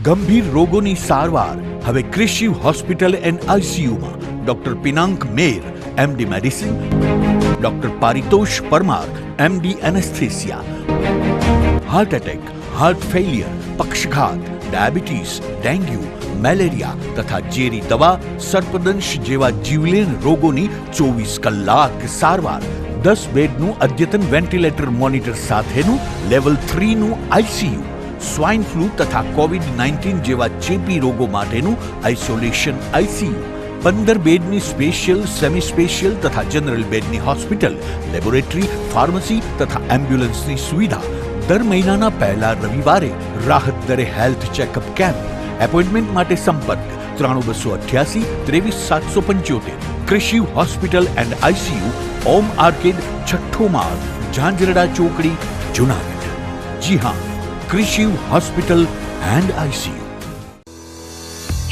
ગંભીર રોગોની સારવાર હવે ક્રિશિવ હોસ્પિટલ એન્ડ આઈસીયુમાં doctor Pinank Mer, MD medicine, doctor Paritosh Parmar, MD anaesthesia, heart attack, heart failure, પક્ષઘાત, ડાયાબિટીસ, ડેન્ગ્યુ, મેલેરિયા તથા ઝેરી દવા, સર્પદંશ જેવા જીવલેણ રોગોની 24 કલાક સારવાર, 10 બેડનું અદ્યતન વેન્ટિલેટર મોનિટર સાથેનું લેવલ 3નું આઈસીયુ, સ્વાઇન ફ્લૂ તથા કોવિડ-19 જેવા ચેપી રોગો માટેનું આઇસોલેશન આઈસીયુ, 15 બેડની સ્પેશિયલ, સેમી સ્પેશિયલ તથા જનરલ બેડની હોસ્પિટલ, લેબોરેટરી, ફાર્મસી તથા એમ્બ્યુલન્સની સુવિધા, દર મહિનાના પહેલા રવિવારે રાહત દરે હેલ્થ ચેકઅપ કેમ્પ. એપોઇન્ટમેન્ટ માટે સંપર્ક 9288 23775. Krishiv hospital and ICU, Om arcade, છઠ્ઠો માળ, ઝાંઝરડા ચોકડી, જુનાગઢ. જી હા, ક્રિશિવ હોસ્પિટલ એન્ડ આઈસીયુ.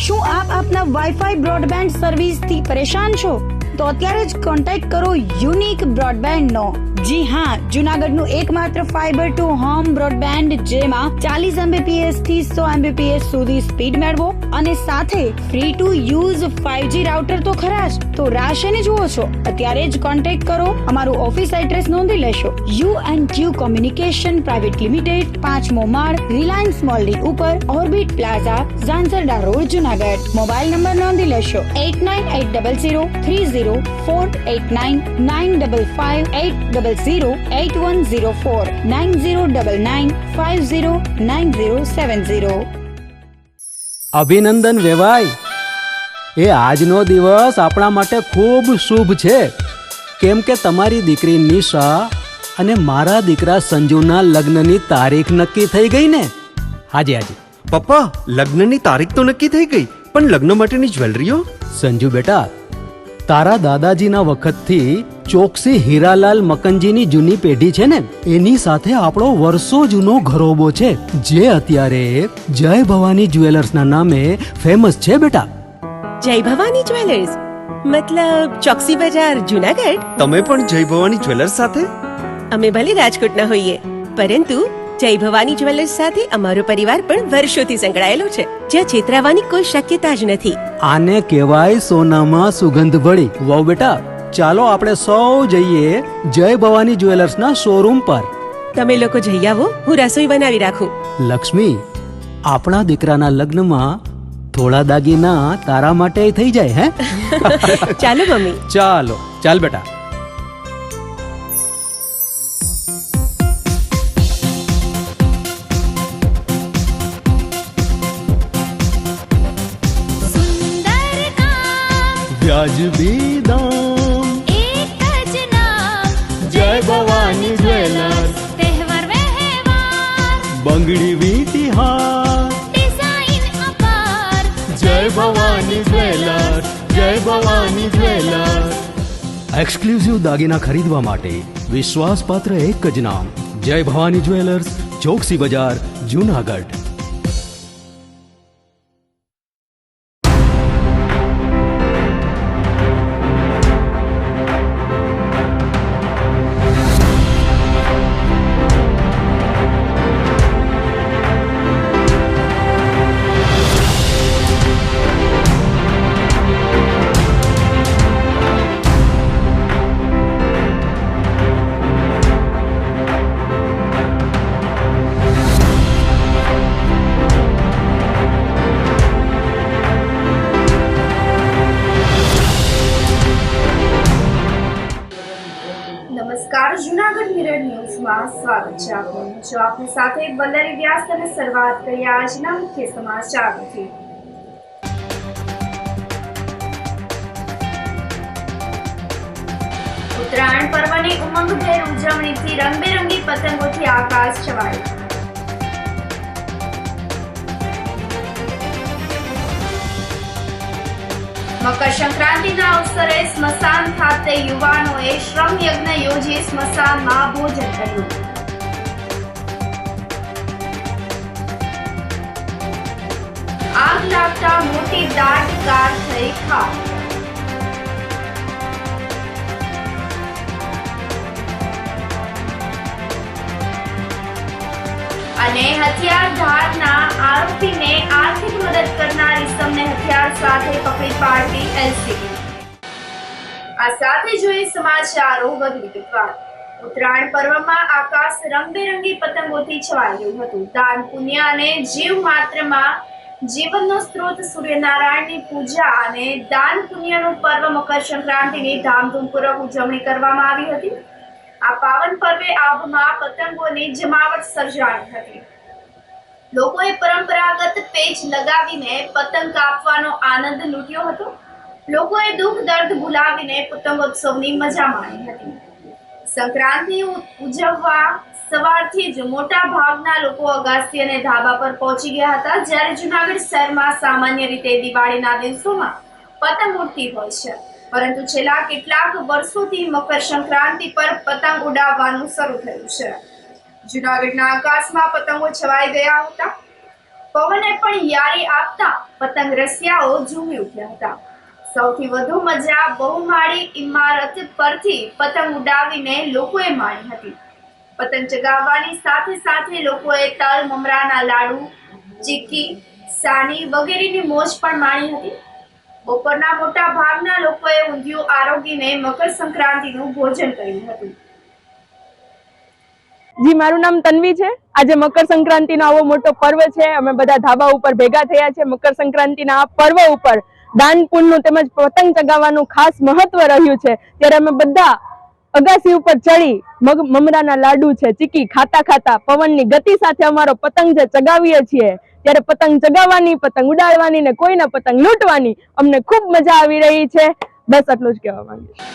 શું આપ આપના વાઈફાઈ બ્રોડબેન્ડ સર્વિસથી પરેશાન છો? તો અત્યારે જ કોન્ટેક્ટ કરો યુનિક બ્રોડબેન્ડ નો. જી હા, જુનાગઢનું એકમાત્ર ફાઈબર ટુ હોમ બ્રોડબેન્ડ, જેમાં 40 Mbps થી 100 Mbps સુધી સ્પીડ મેળવો અને સાથે free to use 5G router તો ખરા જ. તો રાહ શેની જુઓ છો? અત્યારે જ કોન્ટેક્ટ કરો. અમારું ઓફિસ એડ્રેસ નોંધી લેશો. U&Q કોમ્યુનિકેશન પ્રાઇવેટ લિમિટેડ, 5મો માળ, રિલાયન્સ મોલની ઉપર, orbit plaza, Zanzarda road, Junagadh. Mobile number નોંધી લેશો 89800304899558008104 9099509070. અભિનંદન વેવાય. એ આજનો દિવસ આપણા માટે ખૂબ શુભ છે, કેમ કે તમારી દીકરી નિશા અને મારા દીકરા સંજુના લગ્નની તારીખ નક્કી થઈ ગઈ ને. હાજી હાજી પપ્પા, લગ્નની તારીખ તો નક્કી થઈ ગઈ, પણ લગ્ન માટેની જ્વેલરીઓ? સંજુ બેટા, તારા દાદાજીના વખતથી ચોકસી હીરાલાલ મકનજીની જૂની પેઢી છે ને, એની સાથે આપણો વર્ષો જૂનો ઘરોબો છે, જે અત્યારે જય ભવાની જ્વેલર્સના નામે ફેમસ છે બેટા. જય ભવાની જ્વેલર્સ મતલબ ચોકસી બજાર, જુનાગઢ? તમે પણ જય ભવાની જ્વેલર્સ સાથે? અમે ભલે રાજકોટના હોઈએ, પરંતુ જય ભવાની જ્વેલર્સ સાથે અમારો પરિવાર પણ વર્ષોથી સંકળાયેલો છે, જ્યાં છેતરાવાની કોઈ શક્યતા જ નથી. આને કહેવાય સોનામાં સુગંધ ભળી. વાવ બેટા, ચાલો આપણે સૌ જઈએ જય ભવાની જ્વેલર્સના શોરૂમ પર. તમે લોકો જઈ આવો, હું રસોઈ બનાવી રાખું. લક્ષ્મી, આપણા દીકરાના લગ્નમાં થોડા દાગીના તારા માટે થઈ જાય. હે ચાલો મમ્મી. ચાલો ચાલ બેટા. વ્યાજબી દામ, એક જ નામ, જય ભવાની જ્વેલર્સ. તહેવાર વ્યવહાર, બંગડી વીંટી હાર, ડિઝાઇન અપાર, જય ભવાની જ્વેલર્સ, જય ભવાની જ્વેલર્સ. એક્સક્લુઝિવ દાગીના ખરીદવા માટે વિશ્વાસપાત્ર એક જ નામ, જય ભવાની જ્વેલર્સ, ચોકસી બજાર, જુનાગઢ. નમસ્કાર, જુનાગઢ મિરર ન્યૂઝમાં સ્વાગત છે આપનું. જો આપની સાથે વલ્લરી વ્યાસ અને શરૂઆત કરીએ આજના મુખ્ય સમાચારોથી. ઉત્તરાયણ પર્વની ઉમંગભેર ઉજવણીથી રંગબેરંગી પતંગોથી આકાશ છવાયું. મકર સંક્રાંતિના અવસરે સ્મશાન ખાતે યુવાનોએ શ્રમ યજ્ઞ યોજી સ્મશાનમાં ભોજન કર્યું. આગ લાગતા મોટી દાટ કાર થઈ ખાક. અને હથિયાર ધારના આરોપીને મદદ કરનાર ઇસમને હથિયાર સાથે પકડી પાડતી એલસીબી। આ સાથે જોઈએ સમાચારો વધુ વિગતવાર। ઉત્તરાયણ પર્વમાં આકાશ રંગબેરંગી પતંગોથી છવાઈ ગયું હતું। દાન પુણ્ય અને જીવ માત્રમાં જીવનનો સ્ત્રોત સૂર્યનારાયણની પૂજા અને દાન પુણ્યનું પર્વ મકર સંક્રાંતિની ધામધૂમપૂર્વક ઉજવણી કરવામાં આવી હતી। આ પાવન પર્વે આબમાં પતંગોની જમાવટ સર્જાણી હતી। લોકોએ પરંપરાગત પેચ લગાવીને પતંગ કાપવાનો આનંદ લૂંટ્યો હતો। લોકોએ દુઃખ દર્દ ભૂલાવીને પતંગોત્સવની મજા માણી હતી। સંક્રાંતિ ઉજવવા સવારથી જ મોટા ભાગના લોકો અગાસી અને ધાબા પર પહોંચી ગયા હતા। જ્યારે જૂનાગઢ શહેરમાં સામાન્ય રીતે દિવાળીના દિવસોમાં પતંગ ઉડતી હોય છે, પરંતુ છેલ્લા કેટલાક વર્ષોથી મકર સંક્રાંતિ પર પતંગ ઉડાવવાનું શરૂ થયું છે। જૂનાગઢના આકાશમાં પતંગો છવાઈ ગયા હતા। પવને પણ યારી આપતા પતંગ રસિયાઓ ઝૂમી ઉઠ્યા હતા। સૌથી વધુ મજા બહુમાળી ઇમારત પરથી પતંગ ઉડાવીને લોકોએ માણી હતી। પતંગ ચગાવવાની સાથે સાથે લોકોએ તલ મમરાના લાડુ, ચીક્કી, સાની વગેરેની મોજ પણ માણી હતી। બપોરના મોટા ભાગના લોકોએ ઊંધિયું આરોગીને મકર સંક્રાંતિનું ભોજન કર્યું હતું। જી, મારું નામ તન્વી છે। આજે મકર સંક્રાંતિનો આવો મોટો પર્વ છે। અમે બધા ધાબા ઉપર ભેગા થયા છે। મકર સંક્રાંતિના આ પર્વ ઉપર દાન પુણ્યનું તેમજ પતંગ ચગાવવાનું ખાસ મહત્વ રહ્યું છે। ત્યારે અમે બધા અગાસી ઉપર ચડી મમરાના લાડુ છે, ચીકી ખાતા ખાતા પવનની ગતિ સાથે અમારો પતંગ જે ચગાવીએ છીએ, ત્યારે પતંગ ચગાવવાની, પતંગ ઉડાડવાની ને કોઈના પતંગ લૂંટવાની અમને ખૂબ મજા આવી રહી છે। બસ આટલું જ કહેવા માંગીશ।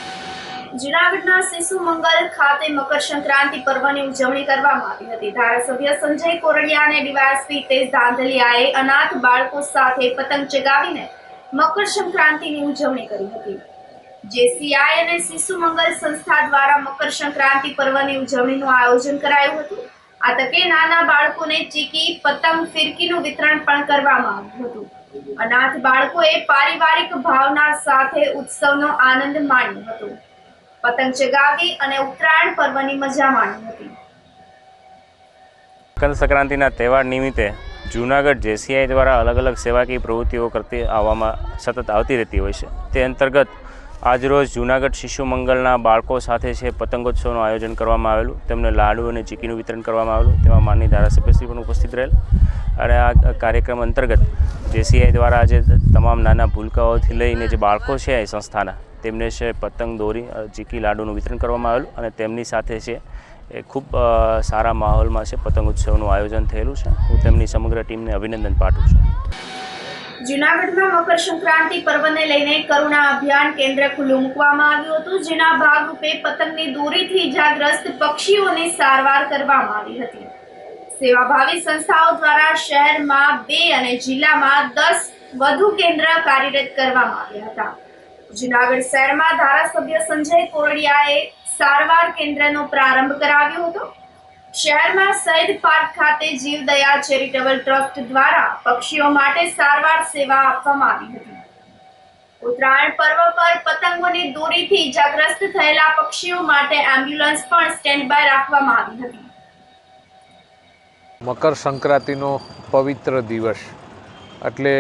જૂનાગઢના શિશુ મંગલ ખાતે મકર સંક્રાંતિ પર્વની ઉજવણી કરવામાં આવી હતી। ધારાસભ્ય સંજય કોરડિયા અને ડીવાયએસપી તેજ ધાંધલિયાએ અનાથ બાળકો સાથે પતંગ ચગાવીને મકર સંક્રાંતિની ઉજવણી કરી હતી। જેસીઆઈ અને શિશુ મંગલ સંસ્થા દ્વારા મકર સંક્રાંતિ પર્વની ઉજવણીનું આયોજન કરાયું હતું। આ તકે નાના બાળકોને ચીકી, પતંગ, ફિરકીનું વિતરણ પણ કરવામાં આવ્યું હતું। અનાથ બાળકોએ પારિવારિક ભાવના સાથે ઉત્સવનો આનંદ માણ્યો હતો। પતંગ ચગાવી અને ઉત્તરાયણ પર્વની મજા માણી હતી। મકર સંક્રાંતિના તહેવાર નિમિત્તે જૂનાગઢ જેસીઆઈ દ્વારા અલગ અલગ સેવાકીય પ્રવૃત્તિઓ કરતી સતત આવતી રહેતી હોય છે। તે અંતર્ગત આજરોજ જૂનાગઢ શિશુ મંગલના બાળકો સાથે છે પતંગોત્સવનું આયોજન કરવામાં આવેલું। તેમને લાડુ અને ચીકીનું વિતરણ કરવામાં આવેલું। તેમાં માનનીય ધારાસભ્યશ્રી પણ ઉપસ્થિત રહેલ અને આ કાર્યક્રમ અંતર્ગત જેસીઆઈ દ્વારા આજે તમામ નાના ભૂલકાઓથી લઈને જે બાળકો છે એ સંસ્થાના તેમને છે પતંગ, દોરી, ચીકી, લાડુનું વિતરણ કરવામાં આવેલું અને તેમની સાથે છે એ ખૂબ સારા માહોલમાં છે પતંગ ઉત્સવનું આયોજન થયેલું છે। હું તેમની સમગ્ર ટીમને અભિનંદન પાઠવું છું। જૂનાગઢમાં મકર સંક્રાંતિ પર્વને લઈને કરુણા અભિયાન કેન્દ્ર ખુલ્લું મૂકવામાં આવ્યું હતું, જેના ભાગરૂપે પતંગની દોરીથી ઇજાગ્રસ્ત પક્ષીઓની સારવાર કરવામાં આવી હતી। સેવાભાવી સંસ્થાઓ દ્વારા શહેરમાં 2 અને જિલ્લામાં 10 વધુ કેન્દ્ર કાર્યરત કરવામાં આવ્યા હતા। જૂનાગઢ શહેરમાં ધારાસભ્ય સંજય કોરડિયાએ સારવાર કેન્દ્રનો પ્રારંભ કરાવ્યો હતો। શહેરમાં સૈદ પાર્ક ખાતે જીવદયા ચેરિટેબલ ટ્રસ્ટ દ્વારા પક્ષીઓ માટે સારવાર સેવા આપવામાં આવી હતી। ઉત્તરાયણ પર્વ પર પતંગોની દોરીથી ઇજાગ્રસ્ત થયેલા પક્ષીઓ માટે એમ્બ્યુલન્સ પણ સ્ટેન્ડ બાય રાખવામાં આવી હતી। મકર સંક્રાંતિનો પવિત્ર દિવસ એટલે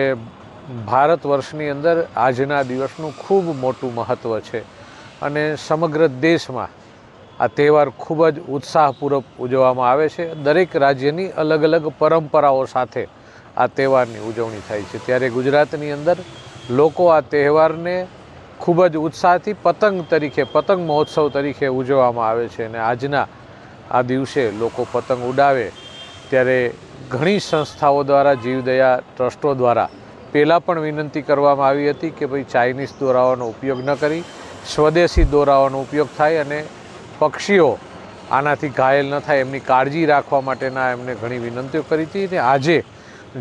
ભારત વર્ષની અંદર આજના દિવસનું ખૂબ મોટું મહત્ત્વ છે અને સમગ્ર દેશમાં આ તહેવાર ખૂબ જ ઉત્સાહપૂર્વક ઉજવવામાં આવે છે। દરેક રાજ્યની અલગ અલગ પરંપરાઓ સાથે આ તહેવારની ઉજવણી થાય છે। ત્યારે ગુજરાતની અંદર લોકો આ તહેવારને ખૂબ જ ઉત્સાહથી પતંગ મહોત્સવ તરીકે ઉજવવામાં આવે છે અને આજના આ દિવસે લોકો પતંગ ઉડાવે ત્યારે ઘણી સંસ્થાઓ દ્વારા, જીવદયા ટ્રસ્ટો દ્વારા પહેલાં પણ વિનંતી કરવામાં આવી હતી કે ભાઈ ચાઇનીઝ દોરાઓનો ઉપયોગ ન કરી સ્વદેશી દોરાઓનો ઉપયોગ થાય અને પક્ષીઓ આનાથી ઘાયલ ન થાય એમની કાળજી રાખવા માટેના એમને ઘણી વિનંતીઓ કરી હતી અને આજે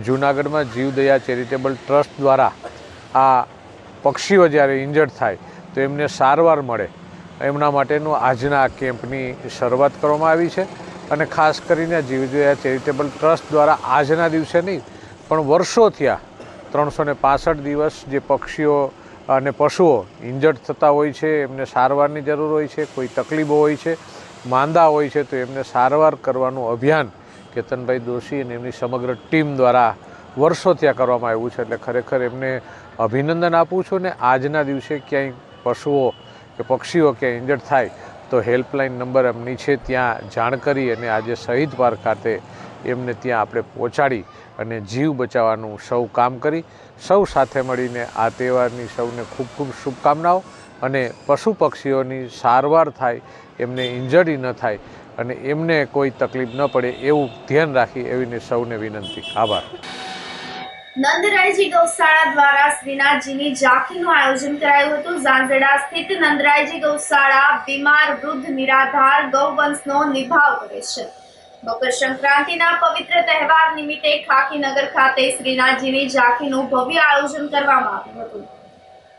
જૂનાગઢમાં જીવદયા ચેરિટેબલ ટ્રસ્ટ દ્વારા આ પક્ષીઓ જ્યારે ઇન્જર્ડ થાય તો એમને સારવાર મળે એમના માટેનું આજના આ કેમ્પની શરૂઆત કરવામાં આવી છે અને ખાસ કરીને જીવદયા ચેરિટેબલ ટ્રસ્ટ દ્વારા આજના દિવસે નહીં પણ વર્ષો થયા 365 દિવસ જે પક્ષીઓ અને પશુઓ ઇન્જર્ડ થતા હોય છે, એમને સારવારની જરૂર હોય છે, કોઈ તકલીફો હોય છે, માંદા હોય છે તો એમને સારવાર કરવાનું અભિયાન કેતનભાઈ દોશી અને એમની સમગ્ર ટીમ દ્વારા વર્ષો ત્યાં કરવામાં આવ્યું છે. એટલે ખરેખર એમને અભિનંદન આપું છું. ને આજના દિવસે ક્યાંય પશુઓ કે પક્ષીઓ ક્યાંય ઇન્જર્ડ થાય તો હેલ્પલાઇન નંબર એમની છે, ત્યાં જાણ કરી અને આજે શહીદ પાર્ક ખાતે એમને ત્યાં આપણે પહોંચાડી અને જીવ બચાવવાનું સૌ કામ કરી સૌ સાથે મળીને આ તહેવારની સૌને ખૂબ ખૂબ શુભકામનાઓ અને પશુ પક્ષીઓની સારવાર થાય, એમને ઇન્જરી ન થાય અને એમને કોઈ તકલીફ ન પડે એવું ધ્યાન રાખી એવીને સૌને વિનંતી. આભાર. નંદરાયજી ગૌશાળા દ્વારા શ્રીનાથજીની ઝાંખીનું આયોજન કરાયું હતું. ઝાંઝરડા સ્થિત નંદરાયજી ગૌશાળા બીમાર વૃદ્ધ નિરાધાર ગૌવંશનો નિભાવ કરે છે. મકર સંક્રાંતિના પવિત્ર તહેવાર નિમિત્તે ખાકીનગર ખાતે શ્રીનાથજીની ઝાંખીનું ભવ્ય આયોજન કરવામાં આવ્યું હતું.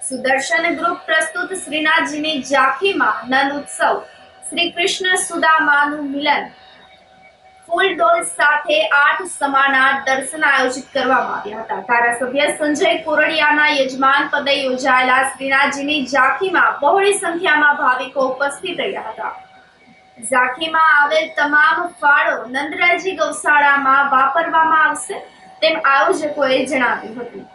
સુદર્શન ગ્રુપ પ્રસ્તુત શ્રીનાથજીની ઝાંખીમાં નંદ ઉત્સવ, શ્રી કૃષ્ણ સુદામાનું મિલન, ફૂલડોલ સાથે 8 સમાના દર્શન આયોજિત કરવામાં આવ્યા હતા. ધારાસભ્ય સંજય કોરડિયાના યજમાન પદે યોજાયેલા શ્રીનાથજીની ઝાંખીમાં બહોળી સંખ્યામાં ભાવિકો ઉપસ્થિત રહ્યા હતા. ઝાંખીમાં આવેલ તમામ ફાળો નંદરાયજી ગૌશાળામાં વાપરવામાં આવશે તેમ આયોજકોએ જણાવ્યું હતું.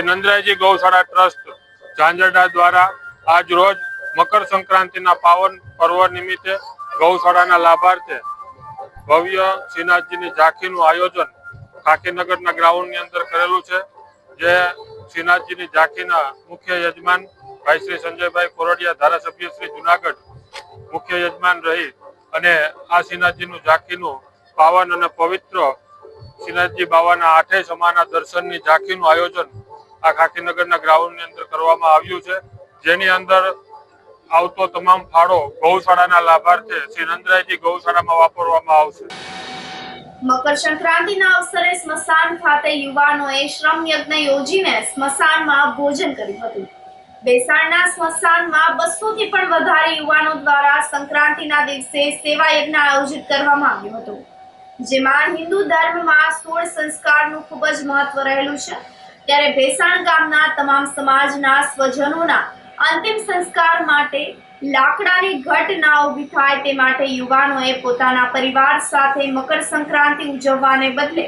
નંદરાયજી ગૌશાળા ટ્રસ્ટ ઝાંઝરડા દ્વારા આજ રોજ મકર સંક્રાંતિના પાવન પર્વ નિમિત્તે ગૌશાળાના લાભાર્થે ભવ્ય શ્રીનાથજીની ઝાંખીનું આયોજન ખાકીનગરના ગ્રાઉન્ડની અંદર કરેલું છે. જે શ્રીનાથજીની ઝાંખીના મુખ્ય યજમાન ભાઈ શ્રી સંજયભાઈ કોરડિયા, ધારાસભ્ય શ્રી જુનાગઢ મુખ્ય યજમાન રહી અને આ શ્રીનાથજીનું ઝાંખીનું પાવન અને પવિત્ર શ્રીનાથજી બાવાના 8 સમાના દર્શનની ઝાંખીનું આયોજન આ ખાકીનગરના ગ્રાઉન્ડની અંદર કરવામાં આવ્યું છે. જેની અંદર આવતો તમામ ફાળો ગૌશાળાના લાભાર્થે શ્રી નંદરાયજી ગૌશાળામાં વાપરવામાં આવશે. મકર સંક્રાંતિના અવસરે સ્મશાન ખાતે યુવાનોએ શ્રમ યજ્ઞ યોજીને સ્મશાનમાં ભોજન કર્યું હતું. બેસાણના સ્મશાનમાં 200 થી પણ વધારે યુવાનો દ્વારા સંક્રાંતિના દિવસે સેવા યજ્ઞ આયોજિત કરવામાં આવ્યું હતું. જેમાં હિન્દુ ધર્મમાં 16 સંસ્કારનું ખૂબ જ મહત્વ રહેલું છે. ત્યારે ભેસાણ ગામના તમામ સમાજના સ્વજનોના અંતિમ સંસ્કાર માટે લાકડાની ઘટ ના ઊભી થાય તે માટે યુવાનોએ પોતાના પરિવાર સાથે મકર સંક્રાંતિ ઉજવવાને બદલે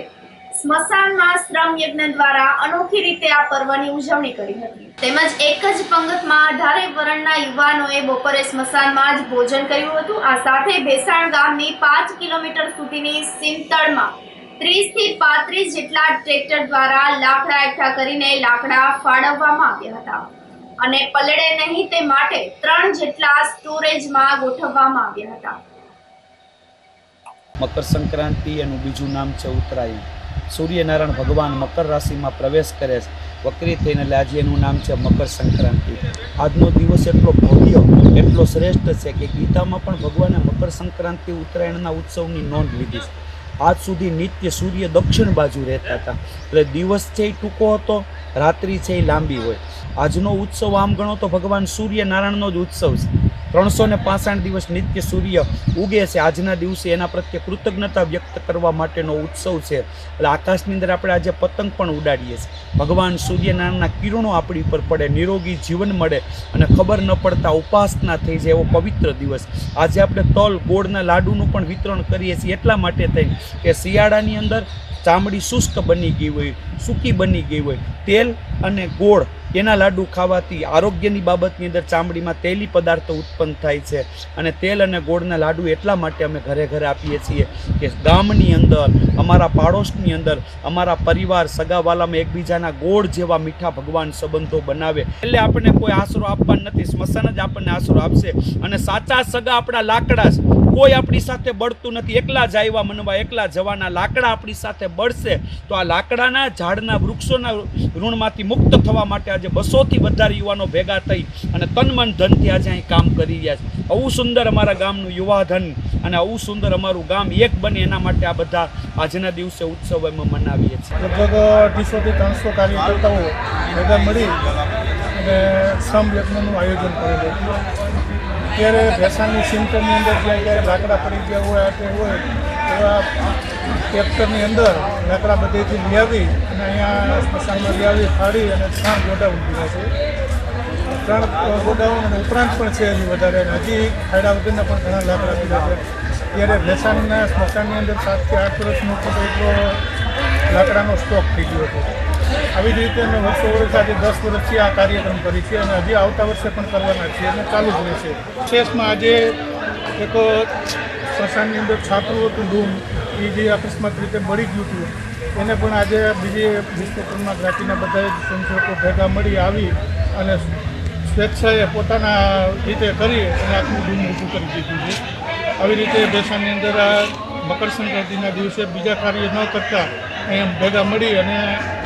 સ્મશાનમાં શ્રમ યજ્ઞ દ્વારા અનોખી રીતે આ પર્વની ઉજવણી કરી હતી. તેમજ એક જ પંગતમાં 18 વર્ણના યુવાનોએ બપોરે સ્મશાનમાં જ ભોજન કર્યું હતું. આ સાથે ભેસાણ ગામની 5 કિલોમીટર સુધીની સીમતળમાં 30 થી 35 જેટલા ટ્રેક્ટર દ્વારા લાકડા એકઠા કરીને લાકડા ફાળવવામાં આવ્યા હતા અને પલળે નહીં તે માટે 3 જેટલા સ્ટોરેજમાં ગોઠવવામાં આવ્યા હતા. મકર સંક્રાંતિ એનું બીજું નામ છે ઉત્તરાયણ. સૂર્યનારાયણ ભગવાન મકર રાશિમાં પ્રવેશ કરે છે વક્રી થઈને, એટલે આજે એનું નામ છે મકર સંક્રાંતિ. આજનો દિવસ એટલો ભવ્ય, એટલો શ્રેષ્ઠ છે કે ગીતામાં પણ ભગવાને મકર સંક્રાંતિ ઉત્તરાયણના ઉત્સવની નોંધ લીધી છે. આજ સુધી નિત્ય સૂર્ય દક્ષિણ બાજુ રહેતા હતા, એટલે દિવસ છે એ ટૂંકો હતો, રાત્રિ છે એ લાંબી હોય. આજનો ઉત્સવ આમ ગણો તો ભગવાન સૂર્યનારાયણનો જ ઉત્સવ છે, 365 દિવસ નિત્ય સૂર્ય ઉગે છે. આજના દિવસે એના પ્રત્યે કૃતજ્ઞતા વ્યક્ત કરવા માટેનો ઉત્સવ છે. એટલે આકાશની અંદર આપણે આજે પતંગ પણ ઉડાડીએ છીએ. ભગવાન સૂર્યનારાયણના કિરણો આપણી પર પડે, નિરોગી જીવન મળે અને ખબર ન પડતા ઉપાસના થઈ જાય એવો પવિત્ર દિવસ. આજે આપણે તલ ગોળના લાડુનું પણ વિતરણ કરીએ છીએ એટલા માટે થઈ કે શિયાળાની અંદર ચામડી શુષ્ક બની ગઈ હોય, સૂકી બની ગઈ હોય, તેલ અને ગોળ એના લાડુ ખાવાથી આરોગ્યની બાબતની અંદર ચામડીમાં તેલી પદાર્થો ઉત્પન્ન થાય છે. અને તેલ અને ગોળના લાડુ એટલા માટે અમે ઘરે ઘરે આપીએ છીએ કે ગામની અંદર, અમારા પાડોશની અંદર, અમારા પરિવાર સગાવાલામાં એકબીજાના ગોળ જેવા મીઠા ભગવાન સંબંધો બનાવે. એટલે આપણને કોઈ આશરો આપવા નથી, સ્મશાન જ આપણને આશરો આપશે. અને સાચા સગા આપણા લાકડા છે. કોઈ આપણી સાથે બળતું નથી. એકલા જાયવા મનવા એકલા જવાના લાકડા આપણી સાથે બળશે તો આ લાકડાના ઝાડના વૃક્ષોના ઋણમાંથી મુક્ત થવા માટે આજે 200થી વધારે યુવાનો ભેગા થઈ અને તન મન ધનથી આજે અહીં કામ કરી રહ્યા છે. આવું સુંદર અમારા ગામનું યુવાધન અને આવું સુંદર અમારું ગામ એક બને એના માટે આ બધા આજના દિવસે ઉત્સવ અમે મનાવીએ છીએ. લગભગ 250થી 300 કાર્યકર્તાઓ ભેગા મળી અને શ્રમ યજ્ઞનું આયોજન કરેલું. અત્યારે ભેસાણની સેન્ટરની અંદર જ્યાં ક્યારે લાકડા પડી ગયા હોય તે હોય એવા ટ્રેક્ટરની અંદર લાકડા બધેથી લઈ આવી અને અહીંયા સ્મશાનમાં લઈ આવી ફાડી અને 3 ગોડાઉન દીધા છે. 3 ગોડાઉન અને ઉપરાંત પણ છે હજી વધારે, હજી ફાયડા વગરના પણ ઘણા લાકડા દીધા છે. ત્યારે ભેસાણના સ્મશાનની અંદર 7 થી 8 વર્ષનો એટલો લાકડાનો સ્ટોક થઈ ગયો હતો. આવી જ રીતે અમે વર્ષો આજે 10 વર્ષથી આ કાર્યક્રમ કરી છે અને હજી આવતા વર્ષે પણ કરવાના છીએ અને ચાલુ જ રહેશે. વિશેષમાં આજે એક સ્મશાનની અંદર છાપરું હતું ધૂમ, એ જે અકસ્માત રીતે બળી ગયું હતું એને પણ આજે બીજી ડિસ્ટ્રિક્ટમાં રાખીને બધા સંશોધકો ભેગા મળી આવી અને સ્વેચ્છાએ પોતાના રીતે કરી અને આખું ધૂમ ઊભું કરી દીધું છે. આવી રીતે ભેસાણની અંદર આ મકર સંક્રાંતિના દિવસે બીજા કાર્ય ન કરતાં અહીંયા ભેગા મળી અને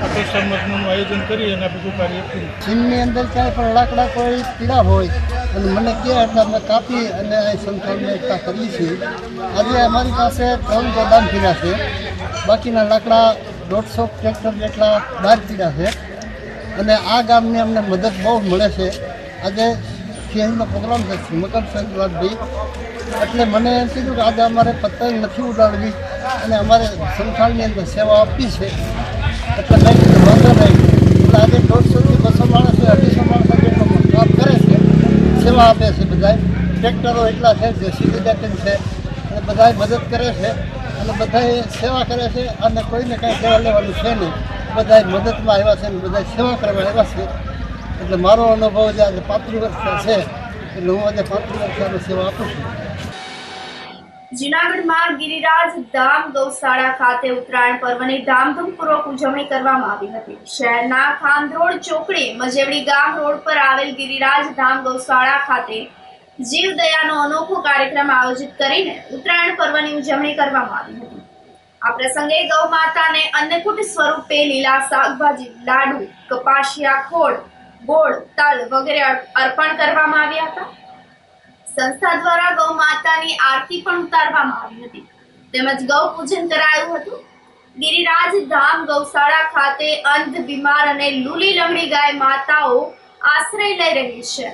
આપણે શ્રમનું આયોજન કરી અને બધું કાર્ય કર્યું. ચીનની અંદર ક્યાંય પણ લાકડા કોઈ પીડા હોય અને મને કહે એટલે અમે કાપી અને અહીં સંસ્થાની એકતા કરીએ છીએ. આજે અમારી પાસે 3 ગોદામ પીડા છે, બાકીના લાકડા 150 ટ્રેક્ટર જેટલા બહાર પીડા છે અને આ ગામની અમને મદદ બહુ મળે છે. આજે સિંહનો પ્રોગ્રામ છે મકર સંક્રાંતિ, એટલે મને એમ કીધું કે આજે અમારે પતંગ નથી ઉડાડવી અને અમારે સંસ્થાની અંદર સેવા આપવી છે, એટલે મેં કીધું વાંધો નહીં. એટલે આજે 150થી 200 માણસ 250 માણસો જેટલો કામ કરે છે, સેવા આપે છે. બધા ટ્રેક્ટરો એટલા છે, જેસીબી ડેકન છે અને બધા મદદ કરે છે અને બધા સેવા કરે છે અને કોઈને કાંઈ સેવા લેવાનું છે નહીં. બધા મદદમાં આવ્યા છે અને બધા સેવા કરવા આવ્યા છે. એટલે મારો અનુભવ જે આજે 35 વર્ષ છે એટલે હું આજે 35 વર્ષ સેવા આપું છું. જૂનાગઢમાં ગિરિરાજ ધામ ગૌશાળા ખાતે ઉત્તરાયણ પર્વની ધામધૂમપૂર્વક ઉજવણી કરવામાં આવી હતી. શહેરના ખાંદરોડ ચોકડી મજેવડી ગામ રોડ પર આવેલ ગિરિરાજ ધામ ગૌશાળા ખાતે જીવદયાનો અનોખો કાર્યક્રમ આયોજિત કરીને ઉત્તરાયણ પર્વની ઉજવણી કરવામાં આવી હતી. આ પ્રસંગે ગૌ માતાને અન્નકૂટ સ્વરૂપે લીલા શાકભાજી, લાડુ, કપાસિયા ખોળ, ગોળ, તલ વગેરે અર્પણ કરવામાં આવ્યા હતા. સંસ્થા દ્વારા ગૌ માતાની આરતી પણ ઉતારવામાં આવી હતી તેમજ ગૌ પૂજન કરાયું હતું. ગિરિરાજ ધામ ગૌશાળા ખાતે અંધ, બીમાર અને લૂલી લંગડી ગાય માતાઓ આશ્રય લઈ રહી છે.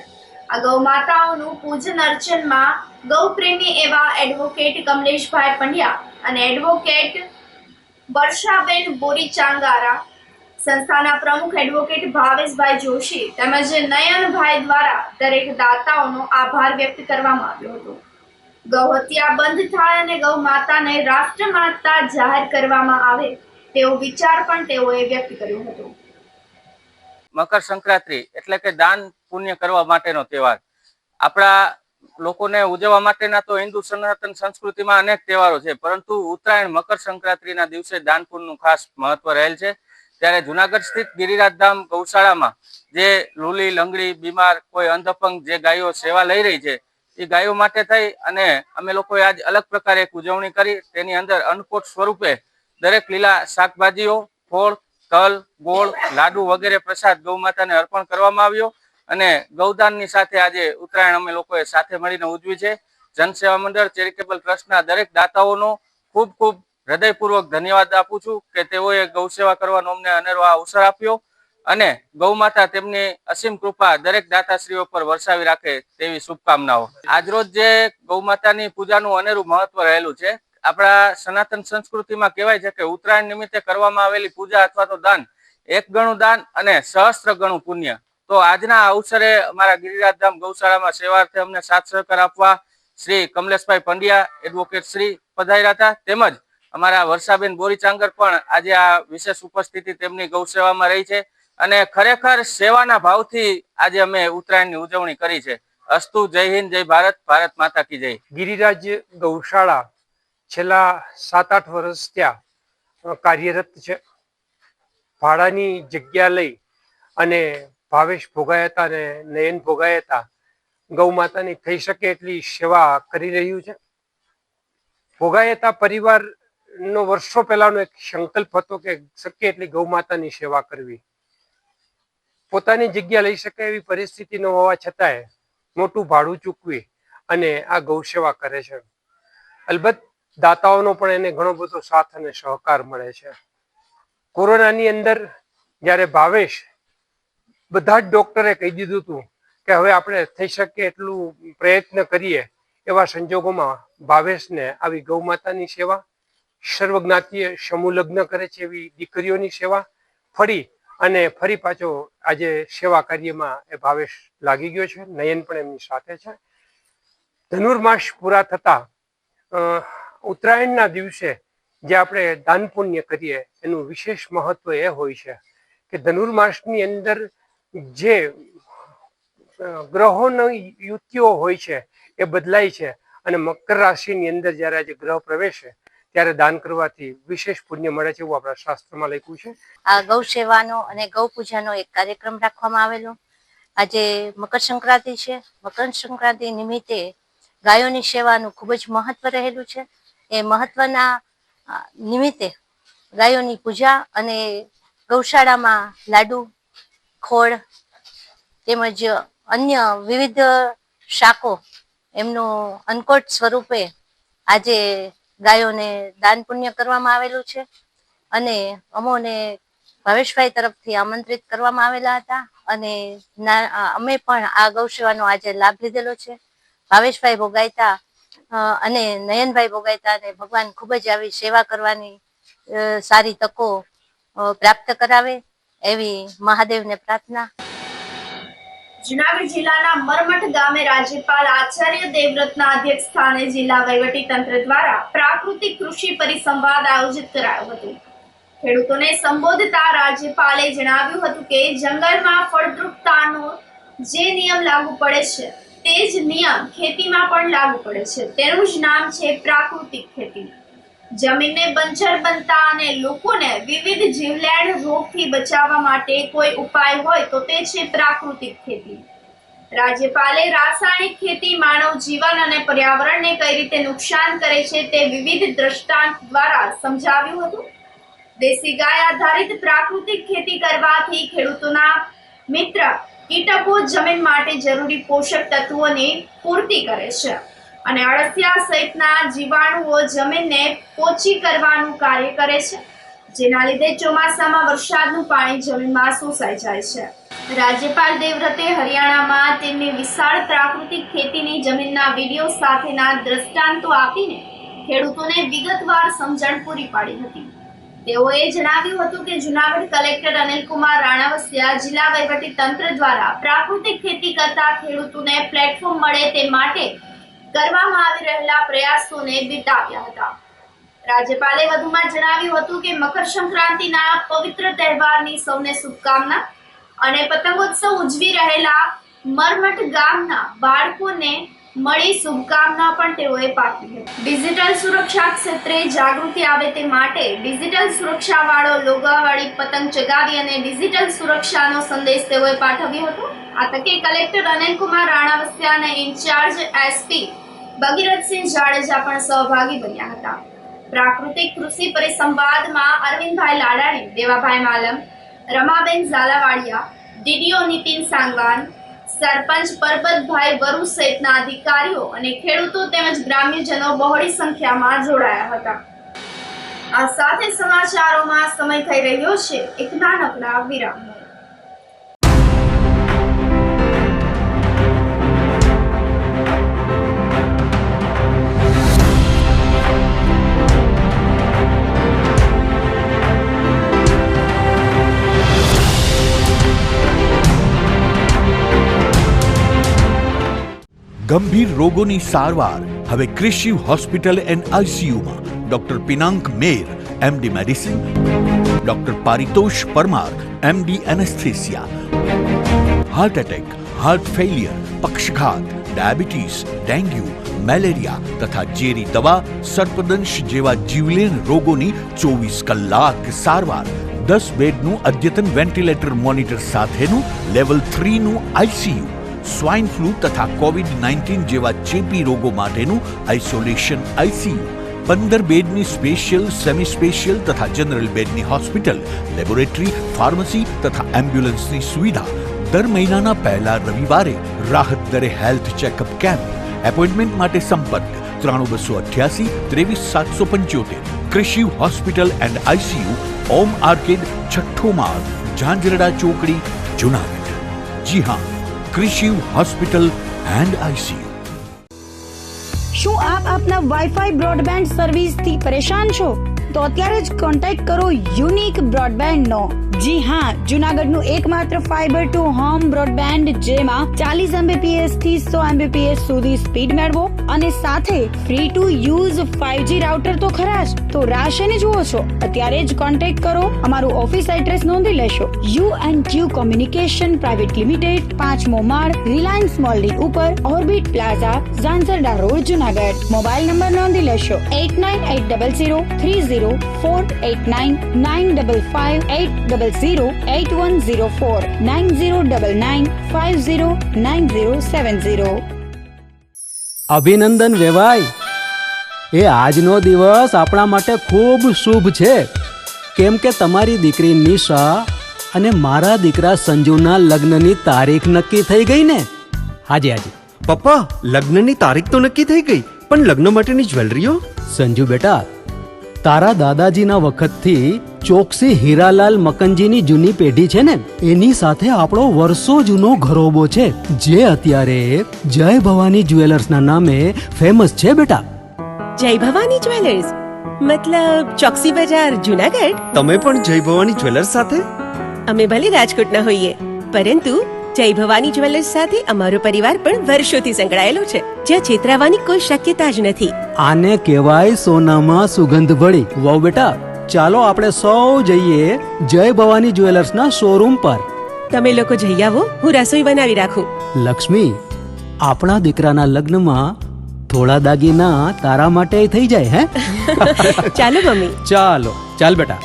આ ગૌ માતાઓનું પૂજન અર્ચનમાં ગૌ પ્રેમી એવા એડવોકેટ કમલેશભાઈ પંડ્યા અને એડવોકેટ વર્ષાબેન બોરી ચાંગારા, સંસ્થાના પ્રમુખ એડવોકેટ ભાવેશભાઈ જોશી તેમજ નયનભાઈ દ્વારા દરેક દાતાઓનો આભાર વ્યક્ત કરવામાં આવ્યો હતો. ગૌ હત્યા બંધ થાય અને ગૌ માતાને રાષ્ટ્રમાતા જાહેર કરવામાં આવે તેવો વિચાર પણ તેઓએ વ્યક્ત કર્યો હતો. મકર સંક્રાંતિ એટલે કે દાન પુણ્ય કરવા માટેનો તહેવાર. આપણા લોકોને ઉજવવા માટેના તો હિન્દુ સનાતન સંસ્કૃતિમાં અનેક તહેવારો છે, પરંતુ ઉત્તરાયણ મકર સંક્રાંતિના દિવસે દાન પુણ્યનું ખાસ મહત્વ રહેલ છે. ત્યારે જુનાગઢ સ્થિત ગિરિરાજ ધામ ગૌશાળામાં જે લૂલી, લંગડી, બીમાર, કોઈ અંધ અપંગ જે ગાયો સેવા લઈ રહી છે એ ગાયો માટે થઈ અને અમે લોકોએ આજ અલગ પ્રકારે એક ઉજવણી કરી. તેની અંદર અન્નકૂટ સ્વરૂપે દરેક લીલા શાકભાજીઓ, ફળ, તલ, ગોળ, લાડુ વગેરે પ્રસાદ ગૌ માતાને અર્પણ કરવામાં આવ્યો અને ગૌદાનની સાથે આજે ઉત્તરાયણ અમે લોકોએ સાથે મળીને ઉજવી છે. જનસેવા મંડળ ચેરિટેબલ ટ્રસ્ટના દરેક દાતાઓનો ખૂબ ખૂબ હૃદયપૂર્વક ધન્યવાદ આપું છું કે તેઓએ ગૌ સેવા કરવાનો અમને અનેરો અવસર આપ્યો અને ગૌ માતા તેમની અસીમ કૃપા દરેક દાતાશ્રીઓ પર વરસાવી રાખે તેવી શુભકામનાઓ. આજરોજ જે ગૌ માતાની પૂજાનું અનેરું મહત્વ રહેલું છે. આપણા સનાતન સંસ્કૃતિમાં કહેવાય છે કે ઉત્તરાયણ નિમિત્તે કરવામાં આવેલી પૂજા અથવા તો દાન 1 ગણું દાન અને સહસ્ત્ર ગણું પુણ્ય. તો આજના અવસરે અમારા ગિરિરાજધામ ગૌશાળામાં સેવાર્થે અમને સાથ સહકાર આપવા શ્રી કમલેશભાઈ પંડ્યા એડવોકેટ શ્રી પધાર્યા હતા. તેમજ અમારા વર્ષાબેન બોરીચાંગર પણ આજે આ વિશેષ ઉપસ્થિતિ તેમની ગૌ સેવામાં રહી છે અને ખરેખર સેવાના ભાવથી આજે અમે ઉત્તરાયણની ઉજવણી કરી છે. અસ્તુ. જય હિન્દ, જય ભારત, ભારત માતા કી જય. ગિરિરાજ ગૌશાળા છેલ્લા 7-8 વર્ષ ત્યાં કાર્યરત છે. ભાડાની જગ્યા લઈ અને ભાવેશ ભોગાયતા અને નયન ભોગાયતા ગૌ માતાની થઈ શકે એટલી સેવા કરી રહ્યું છે. ભોગાયતા પરિવારનો વર્ષો પહેલાનો એક સંકલ્પ હતો કે શક્ય એટલી ગૌ માતાની સેવા કરવી. પોતાની જગ્યા લઈ શકે એવી પરિસ્થિતિ ન હોવા છતાંય મોટું ભાડું ચૂકવી અને આ ગૌ સેવા કરે છે. અલબત્ત દાતાઓનો પણ એને ઘણો બધો સાથ અને સહકાર મળે છે. કોરોનાની અંદર જ્યારે ભાવેશ બધા જ ડોક્ટરે કહી દીધું હતું કે હવે આપણે થઈ શકે એટલું પ્રયત્ન કરીએ, એવા સંજોગોમાં ભાવેશને આવી ગૌ માતાની સેવા, સર્વજ્ઞાતીય સમૂહ લગ્ન કરે છે એવી દીકરીઓની સેવા ફરી પાછો આજે સેવા કાર્યમાં એ ભાવેશ લાગી ગયો છે. નયન પણ એમની સાથે છે. ધનુર્માસ પૂરા થતા ઉત્તરાયણના દિવસે જે આપણે દાન પુણ્ય કરીએ એનું વિશેષ મહત્વ એ હોય છે કે ધનુર્માસની અંદર જે ગ્રહોની યુતિઓ હોય છે એ બદલાય છે અને મકર રાશિની અંદર જ્યારે આજે ગ્રહ પ્રવેશે ત્યારે દાન કરવાથી વિશેષ પુણ્ય મળે છે એવું આપણા શાસ્ત્રમાં લખ્યું છે. આ ગૌ સેવાનો અને ગૌ પૂજાનો એક કાર્યક્રમ રાખવામાં આવેલો. આજે મકર સંક્રાંતિ છે. મકર સંક્રાંતિ નિમિત્તે ગાયોની સેવાનું ખૂબ જ મહત્વ રહેલું છે. એ મહત્વના નિમિત્તે ગાયોની પૂજા અને ગૌશાળામાં લાડુ, ખોળ તેમજ અન્ય વિવિધ શાકો એમનું અન્નકોટ સ્વરૂપે આજે ગાયોને દાન પુણ્ય કરવામાં આવેલું છે અને અમોને ભાવેશભાઈ તરફથી આમંત્રિત કરવામાં આવેલા હતા અને અમે પણ આ ગૌ સેવાનો આજે લાભ લીધેલો છે. ભાવેશભાઈ ભોગાયતા અને નયનભાઈ ભોગાયતા અને ભગવાન ખૂબ જ આવી સેવા કરવાની સારી તકો પ્રાપ્ત કરાવે એવી મહાદેવને પ્રાર્થના. જુનાગઢ જિલ્લાના મરમઠ ગામે રાજ્યપાલ આચાર્ય દેવવ્રતના અધ્યક્ષ સ્થાને જિલ્લા વહીવટી તંત્ર દ્વારા પ્રાકૃતિક કૃષિ પરિસંવાદ આયોજિત કરાયો હતો. ખેડૂતોને સંબોધતા રાજ્યપાલે જણાવ્યું હતું કે જંગલમાં ફળદ્રુપતાનો જે નિયમ લાગુ પડે છે તે જ નિયમ ખેતીમાં પણ લાગુ પડે છે. તેનું જ નામ છે પ્રાકૃતિક ખેતી. જમીનને બંજર બનતા અને લોકોને વિવિધ જીવલેણ રોગથી બચાવવા માટે કોઈ ઉપાય હોય તો તે છે પ્રાકૃતિક ખેતી. રાજ્યપાલે રાસાયણિક ખેતી માનવ જીવન અને પર્યાવરણને કઈ રીતે નુકસાન કરે છે તે વિવિધ દ્રષ્ટાંત દ્વારા સમજાવ્યું હતું. દેશી ગાય આધારિત પ્રાકૃતિક ખેતી કરવાથી ખેડૂતોના મિત્ર કીટકો જમીન માટે જરૂરી પોષક તત્વોની પૂર્તિ કરે છે અને અળસિયા સહિતના જીવાણુઓ જમીનને પોચી કરવાનું કાર્ય કરે છે, જેના લીધે ચોમાસામાં વરસાદનું પાણી જમીનમાં શોષાઈ જાય છે. રાજ્યપાલ દેવવ્રતે હરિયાણામાં તેમની વિશાળ પ્રાકૃતિક ખેતીની જમીનના વિડીયો સાથેના દ્રષ્ટાંતો આપીને ખેડૂતોને વિગતવાર સમજણ પૂરી પાડી હતી. તેઓએ જણાવ્યું હતું કે જુનાગઢ કલેક્ટર અનિલકુમાર રાણાવસિયા જિલ્લા વહીવટી તંત્ર દ્વારા પ્રાકૃતિક ખેતી કરતા ખેડૂતોને પ્લેટફોર્મ મળે તે માટે કરવામાં આવી રહેલા પ્રયાસોને બિરદાવ્યા હતા. રાજ્યપાલે વધુમાં જણાવ્યું હતું કે મકર સંક્રાંતિના પવિત્ર તહેવારની સૌને શુભકામના અને પતંગોત્સવ ઉજવી રહેલા મરમઠ ગામના બાળકોને મળી શુભકામના પણ તેઓએ પાઠવી હતી. ડિજિટલ સુરક્ષા ક્ષેત્રે જાગૃતિ આવે તે માટે ડિજિટલ સુરક્ષાવાળો લોગોવાળી પતંગ ચગાવી અને ડિજિટલ સુરક્ષાનો સંદેશ તેઓએ પાઠવ્યો હતો. આ તકે કલેક્ટર અનિલકુમાર રાણાવસિયા અને ઇન્ચાર્જ એસપી ભગીરથસિંહ જાડેજા પણ સહભાગી બન્યા હતા. પ્રાકૃતિક કૃષિ પરિસંવાદમાં અરવિંદભાઈ લાડાણી, દેવાભાઈ માલમ, રમાબેન ઝાલાવાડિયા, ડીડીઓ નીતિન સાંગવાન, સરપંચ પરબતભાઈ વરુ સહિતના અધિકારીઓ અને ખેડૂતો તેમજ ગ્રામ્યજનો બહોળી સંખ્યામાં જોડાયા હતા. આ સાથે સમાચારોમાં સમય થઈ રહ્યો છે એક નાનકડા વિરામનો. ગંભીર રોગોની સારવાર હવે ક્રિશિવ હોસ્પિટલ એન્ડ આઈસીયુમાં doctor Pinank Mer MD medicine, doctor Paritosh Parmar MD anaesthesia, heart attack, heart failure, પક્ષઘાત, ડાયાબિટીસ, ડેન્ગ્યુ, મેલેરિયા તથા ઝેરી દવા, સર્પદંશ જેવા જીવલેણ રોગોની 24 કલાક સારવાર, 10 બેડનું અદ્યતન વેન્ટિલેટર મોનિટર સાથેનું લેવલ 3નું આઈસીયુ, સ્વાઇન ફ્લૂ તથા કોવિડ-19 જેવા ચેપી રોગો માટેનું આઇસોલેશન આઈસીયુ, 15 બેડની સ્પેશિયલ, સેમી સ્પેશિયલ તથા જનરલ બેડની હોસ્પિટલ, લેબોરેટરી, ફાર્મસી તથા એમ્બ્યુલન્સની સુવિધા, દર મહિનાના પહેલા રવિવારે રાહત દરે હેલ્થ ચેકઅપ કેમ્પ. એપોઇન્ટમેન્ટ માટે સંપર્ક 9288 23775. Krishiv hospital and ICU, Om arcade, છઠ્ઠો માળ, ઝાંઝરડા ચોકડી, જુનાગઢ. જી હા, ક્રિશિવ હોસ્પિટલ એન્ડ આઈસીયુ. શું આપ આપના વાઈફાઈ બ્રોડબેન્ડ સર્વિસથી પરેશાન છો? તો અત્યારે જ કોન્ટેક્ટ કરો યુનિક બ્રોડબેન્ડ નો. જી હા, જુનાગઢનું એકમાત્ર ફાઈબર ટુ હોમ બ્રોડબેન્ડ જેમાં 40 Mbps થી 100 Mbps સુધી સ્પીડ મેળવો અને સાથે free to use 5G router તો ખરા જ. તો રાહ શેને જુઓ છો? અત્યારે જ કોન્ટેક્ટ કરો. અમારું ઓફિસ એડ્રેસ નોંધી લેશો. U&Q કોમ્યુનિકેશન પ્રાઇવેટ લિમિટેડ, 5મો માળ, રિલાયન્સ મોલની ઉપર, orbit plaza, Zanzarda road, Junagadh. Mobile number નોંધી લેશો 8980304899558508008104 9099509070. અભિનંદન વેવાય. એ આજનો દિવસ આપણા માટે ખૂબ શુભ છે, કેમ કે તમારી દીકરી નિશા અને મારા દીકરા સંજુના લગ્નની તારીખ નક્કી થઈ ગઈ ને. હાજી હાજી પપ્પા, લગ્નની તારીખ તો નક્કી થઈ ગઈ, પણ લગ્ન માટેની જ્વેલરીઓ? સંજુ બેટા, તારા દાદાજીના વખતથી ચોકસી હીરાલાલ મકનજીની જૂની પેઢી છે ને, એની સાથે આપણો વર્ષો જૂનો ઘરોબો છે, જે અત્યારે જય ભવાની જ્વેલર્સના નામે ફેમસ છે બેટા. જય ભવાની જ્વેલર્સ મતલબ ચોકસી બજાર, જુનાગઢ? તમે પણ જય ભવાની જ્વેલર્સ સાથે? અમે ભલે રાજકોટના હોઈએ, પરંતુ જય ભવાની જ્વેલર્સ સાથે અમારો પરિવાર પણ વર્ષોથી સંકળાયેલો છે, જ્યાં છેતરાવાની કોઈ શક્યતા જ નથી. આને કહેવાય સોનામાં સુગંધ ભળી. વહુ બેટા, ચાલો આપણે સૌ જઈએ જય ભવાની જ્વેલર્સના શોરૂમ પર. તમે લોકો જઈ આવો, હું રસોઈ બનાવી રાખું. લક્ષ્મી, આપણા દીકરાના લગ્નમાં થોડા દાગીના તારા માટે થઈ જાય. હે ચાલો મમ્મી. ચાલો ચાલ બેટા.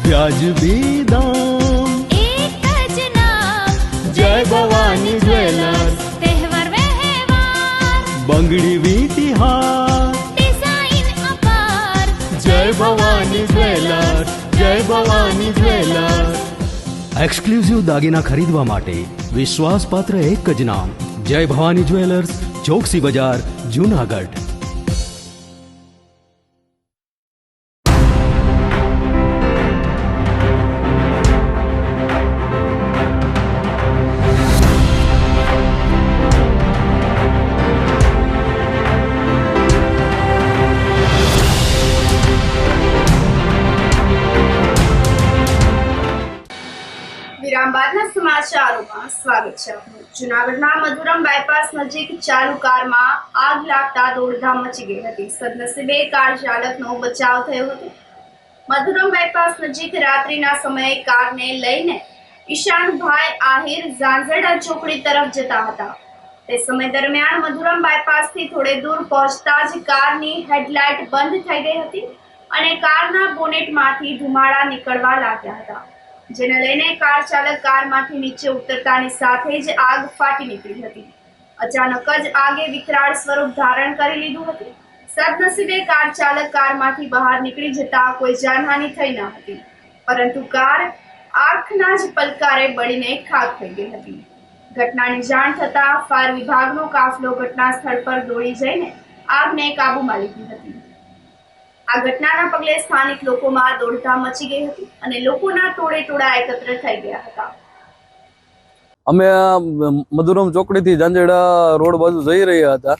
વ્યાજબી દામ, એક જ નામ, જય ભવાની જ્વેલર્સ. તહેવાર વ્યવહાર, બંગડી વીટી હાર, ડિઝાઇન અપાર, જય ભવાની જ્વેલર્સ, જય ભવાની જ્વેલર્સ. એક્સક્લુઝિવ દાગીના ખરીદવા માટે વિશ્વાસપાત્ર એક જ નામ, જય ભવાની જ્વેલર્સ, ચોકસી બજાર, જુનાગઢ. વિરામ બાદના સમાચારોમાં સ્વાગત છે આપનું. જૂનાગઢના મધુરમ બાયપાસ નજીક ચાલુ કારમાં આગ લાગતા દોડધામ મચી ગઈ હતી. સદનસીબે કાર ચાલકનો બચાવ થયો હતો. મધુરમ બાયપાસ નજીક રાત્રિના સમયે કારને લઈને ઈશાનભાઈ આહિર ઝાંઝરડા ચોકડી તરફ જતા હતા. તે સમય દરમિયાન મધુરમ બાયપાસથી થોડે દૂર પહોંચતા જ કારની હેડલાઇટ બંધ થઈ ગઈ હતી અને કારના બોનેટમાંથી ધુમાડા નીકળવા લાગ્યા હતા, જેને લઈને કાર ચાલક કારમાંથી નીચે ઉતરતાની સાથે જ આગ ફાટી નીકળી હતી. અચાનક જ આગે વિકરાળ સ્વરૂપ ધારણ કરી લીધું હતું. સદનસીબે કાર ચાલક કારમાંથી બહાર નીકળી જતા કોઈ જાનહાનિ થઈ ન હતી, પરંતુ કાર આંખના જ પલકારે બળીને ખાક થઈ ગઈ હતી. ઘટનાની જાણ થતા ફાયર વિભાગનો કાફલો ઘટના સ્થળ પર દોડી જઈને આગને કાબૂમાં લીધી હતી. આ ઘટનાના પગલે સ્થાનિક લોકોમાં દોડધામ મચી ગઈ હતી અને લોકોના ટોળે એકત્ર થઈ ગયા હતા. અમે મધુરમ ચોકડીથી ઝાંઝરડા રોડ બાજુ જઈ રહ્યા હતા,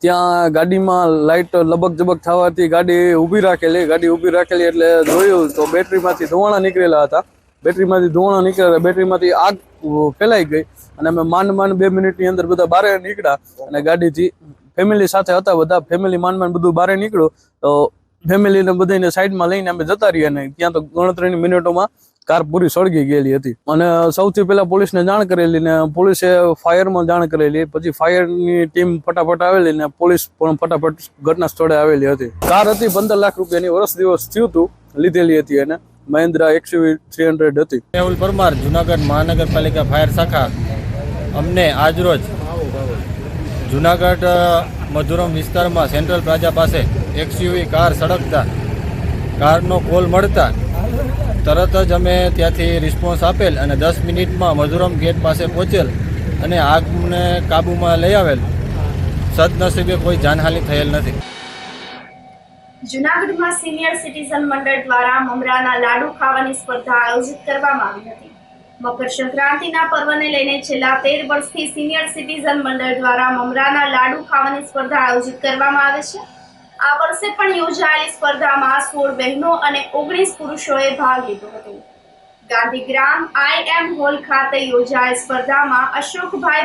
ત્યાં ગાડીમાં લાઇટ લબક જબક થવાથી ગાડી ઊભી રાખેલી એટલે જોયું તો બેટરીમાંથી ધુવાણા નીકળેલા હતા. બેટરીમાંથી આગ ફેલાઈ ગઈ અને અમે માંડ 2 મિનિટની અંદર બધા બહાર નીકળ્યા અને ગાડીથી ફેમિલી સાથે હતા, બધા ફેમિલી માંડ બધું બહાર નીકળ્યું. તો ફેમિલીને બધાને સાઈડમાં લઈને અમે જતા રહ્યા અને ત્યાં તો ગણતરીની મિનિટોમાં કાર પૂરી સળગી ગયેલી હતી. અને સૌથી પહેલા પોલીસને જાણ કરેલી ને પોલીસે ફાયરમાં જાણ કરેલી. પછી ફાયરની ટીમ ફટાફટ આવેલી ને પોલીસ પણ ફટાફટ ઘટના સ્થળે આવેલી હતી. કાર હતી 15 લાખ રૂપિયાની, વર્ષ દિવસ થયું હતું લીધેલી હતી અને મહિન્દ્રા XUV 300 હતી. મેહુલ પરમાર, જુનાગઢ મહાનગરપાલિકા ફાયર શાખા. અમને આજરોજ જુનાગઢ મધુરમ વિસ્તારમાં સેન્ટ્રલ પ્લાઝા પાસે XUV કાર સળગતા કારનો કોલ મળતા તરત જ અમે ત્યાંથી રિસ્પોન્સ આપેલ અને 10 મિનિટમાં મધુરમ ગેટ પાસે પહોંચેલ અને આગને કાબૂમાં લઈ આવેલ. સદનસીબે કોઈ જાનહાનિ થયેલ નથી. જૂનાગઢમાં સિનિયર સિટીઝન મંડળ દ્વારા મમરાના લાડુ ખાવાની સ્પર્ધા આયોજિત કરવામાં આવી હતી. મકર સંક્રાંતિના પર્વને લઈને છેલ્લા 13 વર્ષથી સિનિયર સિટીઝન મંડળ દ્વારા મમરાના લાડુ ખાવાની સ્પર્ધા આયોજિત કરવામાં આવે છે. આ વર્ષે પણ યોજાયેલી સ્પર્ધામાં 16 બહેનો અને 19 પુરુષોએ ભાગ લીધો હતો. ગાંધીગ્રામ IM હોલ ખાતે યોજાયેલ સ્પર્ધામાં અશોકભાઈ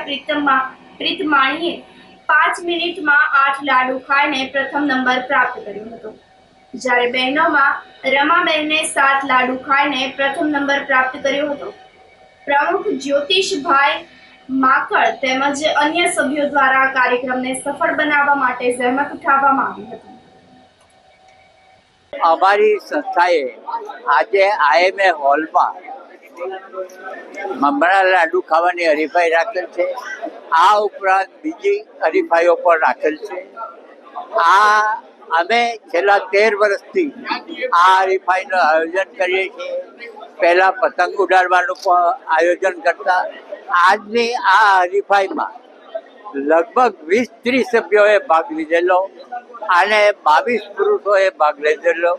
પ્રીતમાણીએ 5 મિનિટમાં 8 લાડુ ખાઈને પ્રથમ નંબર પ્રાપ્ત કર્યો હતો. જ્યારે બહેનોમાં રમાબેને 7 લાડુ ખાઈને પ્રથમ નંબર પ્રાપ્ત કર્યો હતો. પ્રમુખ જ્યોતિષભાઈ માકડ તેમજ અન્ય સભ્યો દ્વારા કાર્યક્રમને સફળ બનાવવા માટે જહેમત ઉઠાવવામાં આવી હતી. અમારી સંસ્થાએ આજે IMA હોલમાં મમરા લાડુ ખાવાની હરીફાઈ રાખેલ છે. આ ઉપરાંત બીજી હરીફાઈઓ પણ રાખેલ છે. અમે છેલ્લા 13 વર્ષથી આ હરીફાઈનું આયોજન કરીએ છીએ. પહેલા પતંગ ઉડાડવાનું પણ આયોજન કરતા. આજની આ હરીફાઈમાં લગભગ 20-30 સભ્યોએ ભાગ લીધેલો અને 22 પુરુષોએ ભાગ લીધેલો.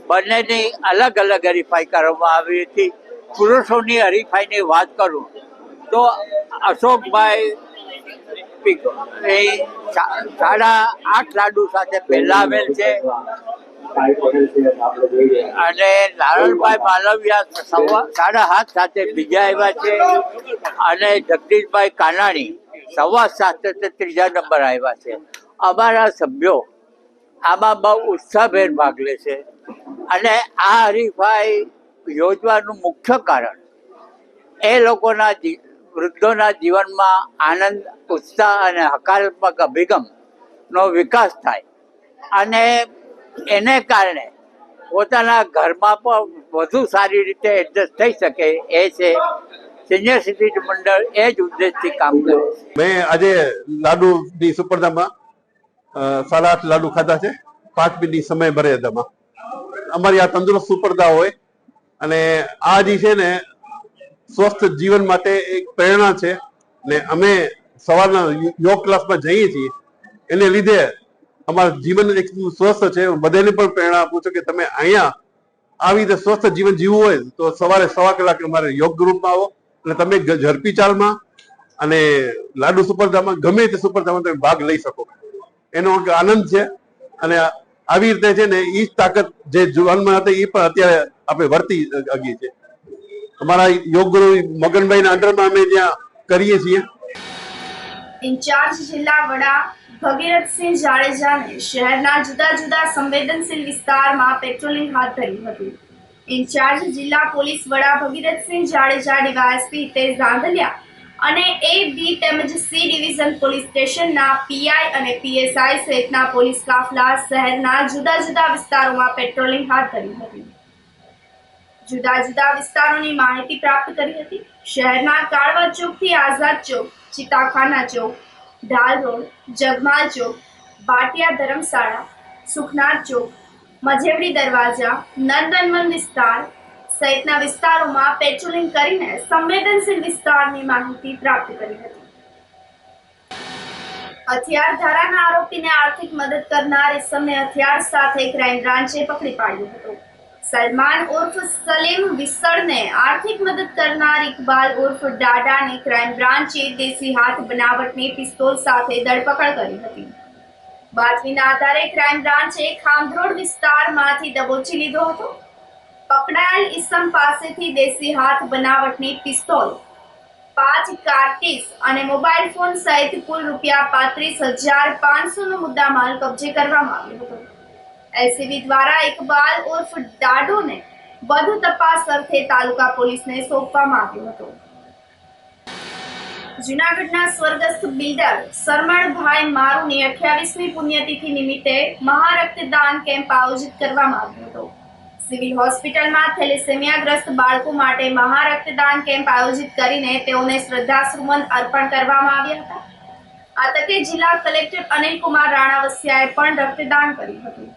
બંનેની અલગ અલગ હરીફાઈ કરવામાં આવી હતી. પુરુષોની હરીફાઈની વાત કરું તો અશોકભાઈ એ 8.5 લાડુ સાથે પહેલા આવેલ છે અને નારણભાઈ માલવિયા 7.5 સાથે બીજા આવ્યા છે અને જગદીશભાઈ કાનાણી 7.25 સાથે ત્રીજા નંબર આવ્યા છે. અમારા સભ્યો આમાં બહુ ઉત્સાહભેર ભાગ લે છે અને આ હરીફાઈ યોજવાનું મુખ્ય કારણ એ લોકોના વૃદ્ધોના જીવનમાં આનંદ, ઉત્સાહ અને હકારાત્મક અભિગમનો વિકાસ થાય અને એને કારણે પોતાના ઘરમાં પણ વધુ સારી રીતે એડજસ્ટ થઈ શકે એ છે. સિનિયર સિટીઝન મંડળ એ જ ઉદ્દેશથી કામ કરે છે. મેં આજે લાડુની સ્પર્ધામાં 8.5 લાડુ ખાધા છે 5 મિનિટની સમય મર્યાદામાં. અમારી આ તંદુરસ્ત સ્પર્ધા હોય અને આ જે છે ને સ્વસ્થ જીવન માટે એક પ્રેરણા છે ને અમે સવારના યોગ ક્લાસમાં જઈએ છીએ એને લીધે અમારું જીવન એક સ્વસ્થ છે. બધાને પણ પ્રેરણા આપું છું કે તમે અહીંયા આવી રીતે સ્વસ્થ જીવન જીવવું હોય તો સવારે 1.25 કલાક અમારે યોગ ગ્રુપમાં આવો અને તમે ઝડપી ચાલમાં અને લાડુ સ્પર્ધામાં ગમે તે સ્પર્ધામાં તમે ભાગ લઈ શકો. એનો આનંદ છે અને આવી રીતે છે ને એ જ તાકાત જે જુવાનમાં હતી એ પણ અત્યારે આપણે વર્તી શકીએ છીએ. અમારા યોગ ગુરુ મગનભાઈના અંડરમાં અમે જ્યાં કરીએ છીએ. ઇન્ચાર્જ જિલ્લા વડા ભગીરથસિંહ જાડેજાને શહેરના જુદા જુદા સંવેદનશીલ વિસ્તારમાં પેટ્રોલિંગ હાથ ધર્યું હતું. ઇન્ચાર્જ જિલ્લા પોલીસ વડા ભગીરથસિંહ જાડેજા DYSP તેજ ધાંધલિયા અને AB તેમજ C ડિવિઝન પોલીસ સ્ટેશનના PI અને PSI સહિતના પોલીસ કાફલા શહેરના જુદા જુદા વિસ્તારોમાં પેટ્રોલિંગ હાથ ધર્યું હતું. જુદા જુદા વિસ્તારોની માહિતી પ્રાપ્ત કરી હતી. શહેરના કાળવા ચોકથી આઝાદ ચોક, ચિતાખાના ચોક, ઢાલ રોડ, જગમાલ ચોક, બાટિયા ધર્મશાળા, સુખનાથ ચોક, મજેવડી દરવાજા, નંદનવન વિસ્તાર સહિતના વિસ્તારોમાં પેટ્રોલિંગ કરીને સંવેદનશીલ વિસ્તારની માહિતી પ્રાપ્ત કરી હતી. હથિયાર ધારાના આરોપીને આર્થિક મદદ કરનાર ઇસમને હથિયાર સાથે ક્રાઇમ બ્રાન્ચે પકડી પાડ્યો હતો. સલમાન ઉર્ફ સલીમ વિસળને આર્થિક મદદ કરનાર ઇકબાલ ઉર્ફ ડાડાને ક્રાઇમ બ્રાન્ચે દેશી હાથ બનાવટની પિસ્તોલ સાથે ધરપકડ કરી હતી. બાતમીના આધારે ક્રાઇમ બ્રાન્ચે ખામરોડ વિસ્તારમાંથી દબોચી લીધો હતો. પકડાયેલ ઈસમ પાસેથી દેશી હાથ બનાવટની પિસ્તોલ, 5 કારતીસ અને મોબાઈલ ફોન સહિત કુલ ₹35,500 નો મુદ્દામાલ કબજે કરવામાં આવ્યો હતો. એલસીબી દ્વારા ઇકબાલ ઉર્ફ ડાડોને વધુ તપાસ અર્થે તાલુકા પોલીસને સોંપવામાં આવ્યો હતો. જૂનાગઢના સ્વર્ગસ્થ બિલ્ડર સરમણભાઈ મારુની 28મી પુણ્યતિથિ નિમિત્તે મહારક્તદાન કેમ્પ આયોજિત કરવામાં આવ્યો હતો. સિવિલ હોસ્પિટલમાં થેલેસેમિયાગ્રસ્ત બાળકો માટે મહારક્તદાન કેમ્પ આયોજિત કરીને તેઓને શ્રદ્ધાસુમન અર્પણ કરવામાં આવ્યા હતા. આ તકે જિલ્લા કલેક્ટર અનિલકુમાર રાણાવસિયાએ પણ રક્તદાન કર્યું હતું.